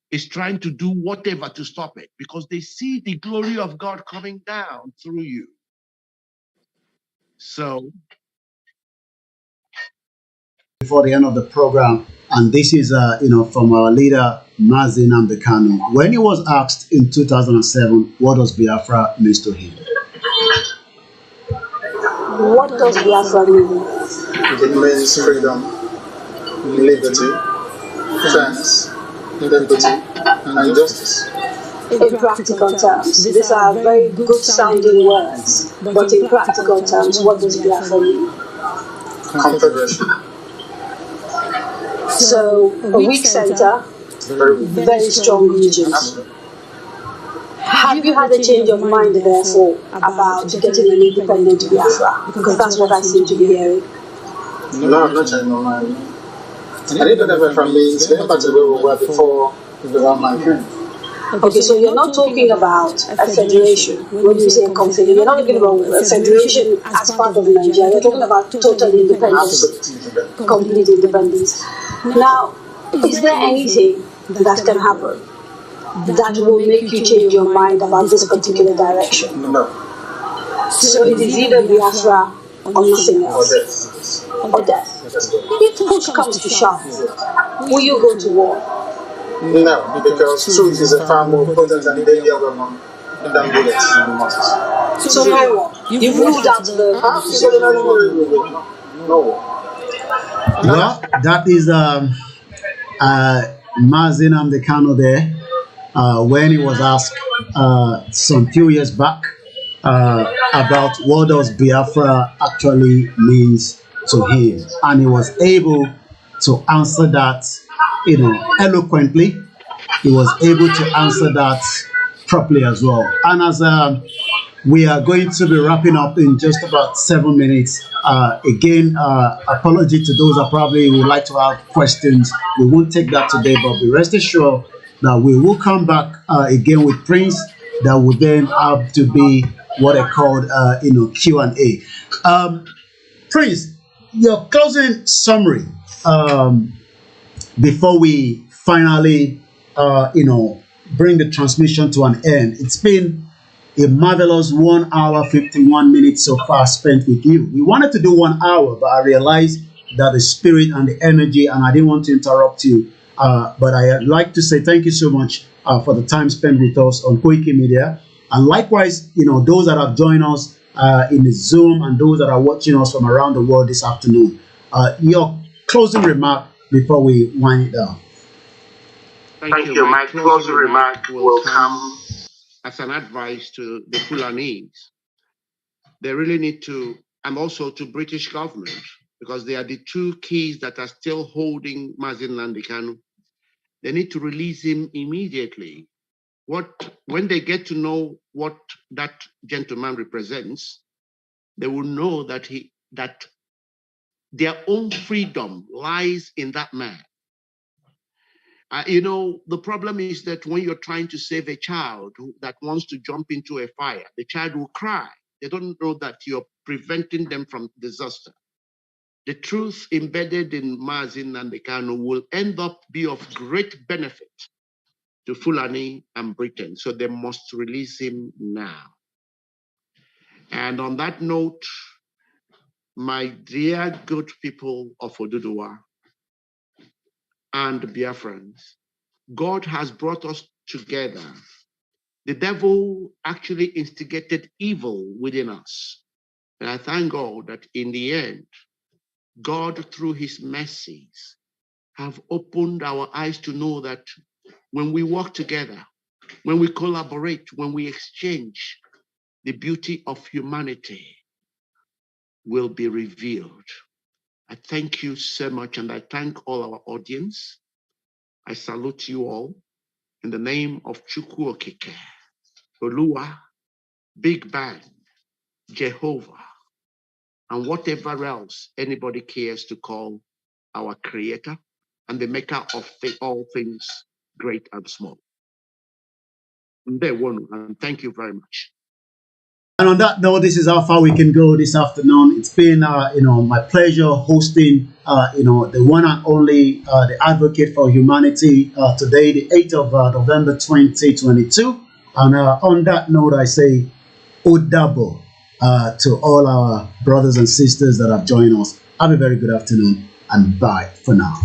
is trying to do whatever to stop it, because they see the glory of God coming down through you. So, before the end of the program, and this is from our leader MAZI NNAMDI KANU. When he was asked in 2007, what does Biafra mean to him? What does Biafra mean? It means freedom, liberty, fairness, equity, and justice. In practical terms, these are very good sounding words, but in practical terms, what does Biafra mean? Confederation. So, a weak center, very strong regions. Have you had a change of mind, therefore, about getting an independent Biafra? Because that's what I seem to be hearing. No, I've not changed my mind. And independent from means going back to the way we were before the one man came. Okay, so you're not talking about a federation. When you say a confederation, you're not talking about a federation as part of Nigeria. You're talking about total independence, Absolutely. complete independence. Now, is there anything that can happen that will make you change your mind about this particular direction? No. So it is either Biafra or nothing else, death. or death. That's correct. If push comes to shove, will you go to war? No, because truth is a far more potent and deadlier weapon than bullets and muskets. So no war. You've ruled out the Absolutely no war. Well, that is MAZI NNAMDI KANU there, when he was asked some few years back about what does Biafra actually means to him, and he was able to answer that, eloquently. He was able to answer that properly as well. And as we are going to be wrapping up in just about 7 minutes. Again, apology to those that probably would like to have questions. We won't take that today, but be rest assured that we will come back again with Prince. That will then have to be what I called, Q&A. Prince, your closing summary before we finally, bring the transmission to an end. It's been a marvelous 1 hour, 51 minutes so far spent with you. We wanted to do 1 hour, but I realized that the spirit and the energy, and I didn't want to interrupt you. But I'd like to say thank you so much for the time spent with us on koikimedia. And likewise, those that have joined us in the Zoom and those that are watching us from around the world this afternoon. Your closing remark before we wind it down. Thank you. My closing remark will come as an advice to the Fulanis. They really need to, and also to British government, because they are the two keys that are still holding MAZI NNAMDI KANU. They need to release him immediately. When they get to know what that gentleman represents, they will know that their own freedom lies in that man. The problem is that when you're trying to save a child that wants to jump into a fire, the child will cry. They don't know that you're preventing them from disaster. The truth embedded in MAZI NNAMDI KANU will end up be of great benefit to Fulani and Britain. So they must release him now. And on that note, my dear good people of Oduduwa and Biafrans, God has brought us together. The devil actually instigated evil within us. And I thank God that in the end, God, through his mercies, have opened our eyes to know that when we work together, when we collaborate, when we exchange, the beauty of humanity will be revealed. I thank you so much, and I thank all our audience. I salute you all in the name of CHUKWUOKIKE, Oluwa, Big Bang, Jehovah, and whatever else anybody cares to call our creator and the maker of all things great and small. And thank you very much. And on that note, this is how far we can go this afternoon. It's been, my pleasure hosting, the one and only, the advocate for humanity today, the 8th of November 2022. And on that note, I say, Odabo to all our brothers and sisters that have joined us. Have a very good afternoon and bye for now.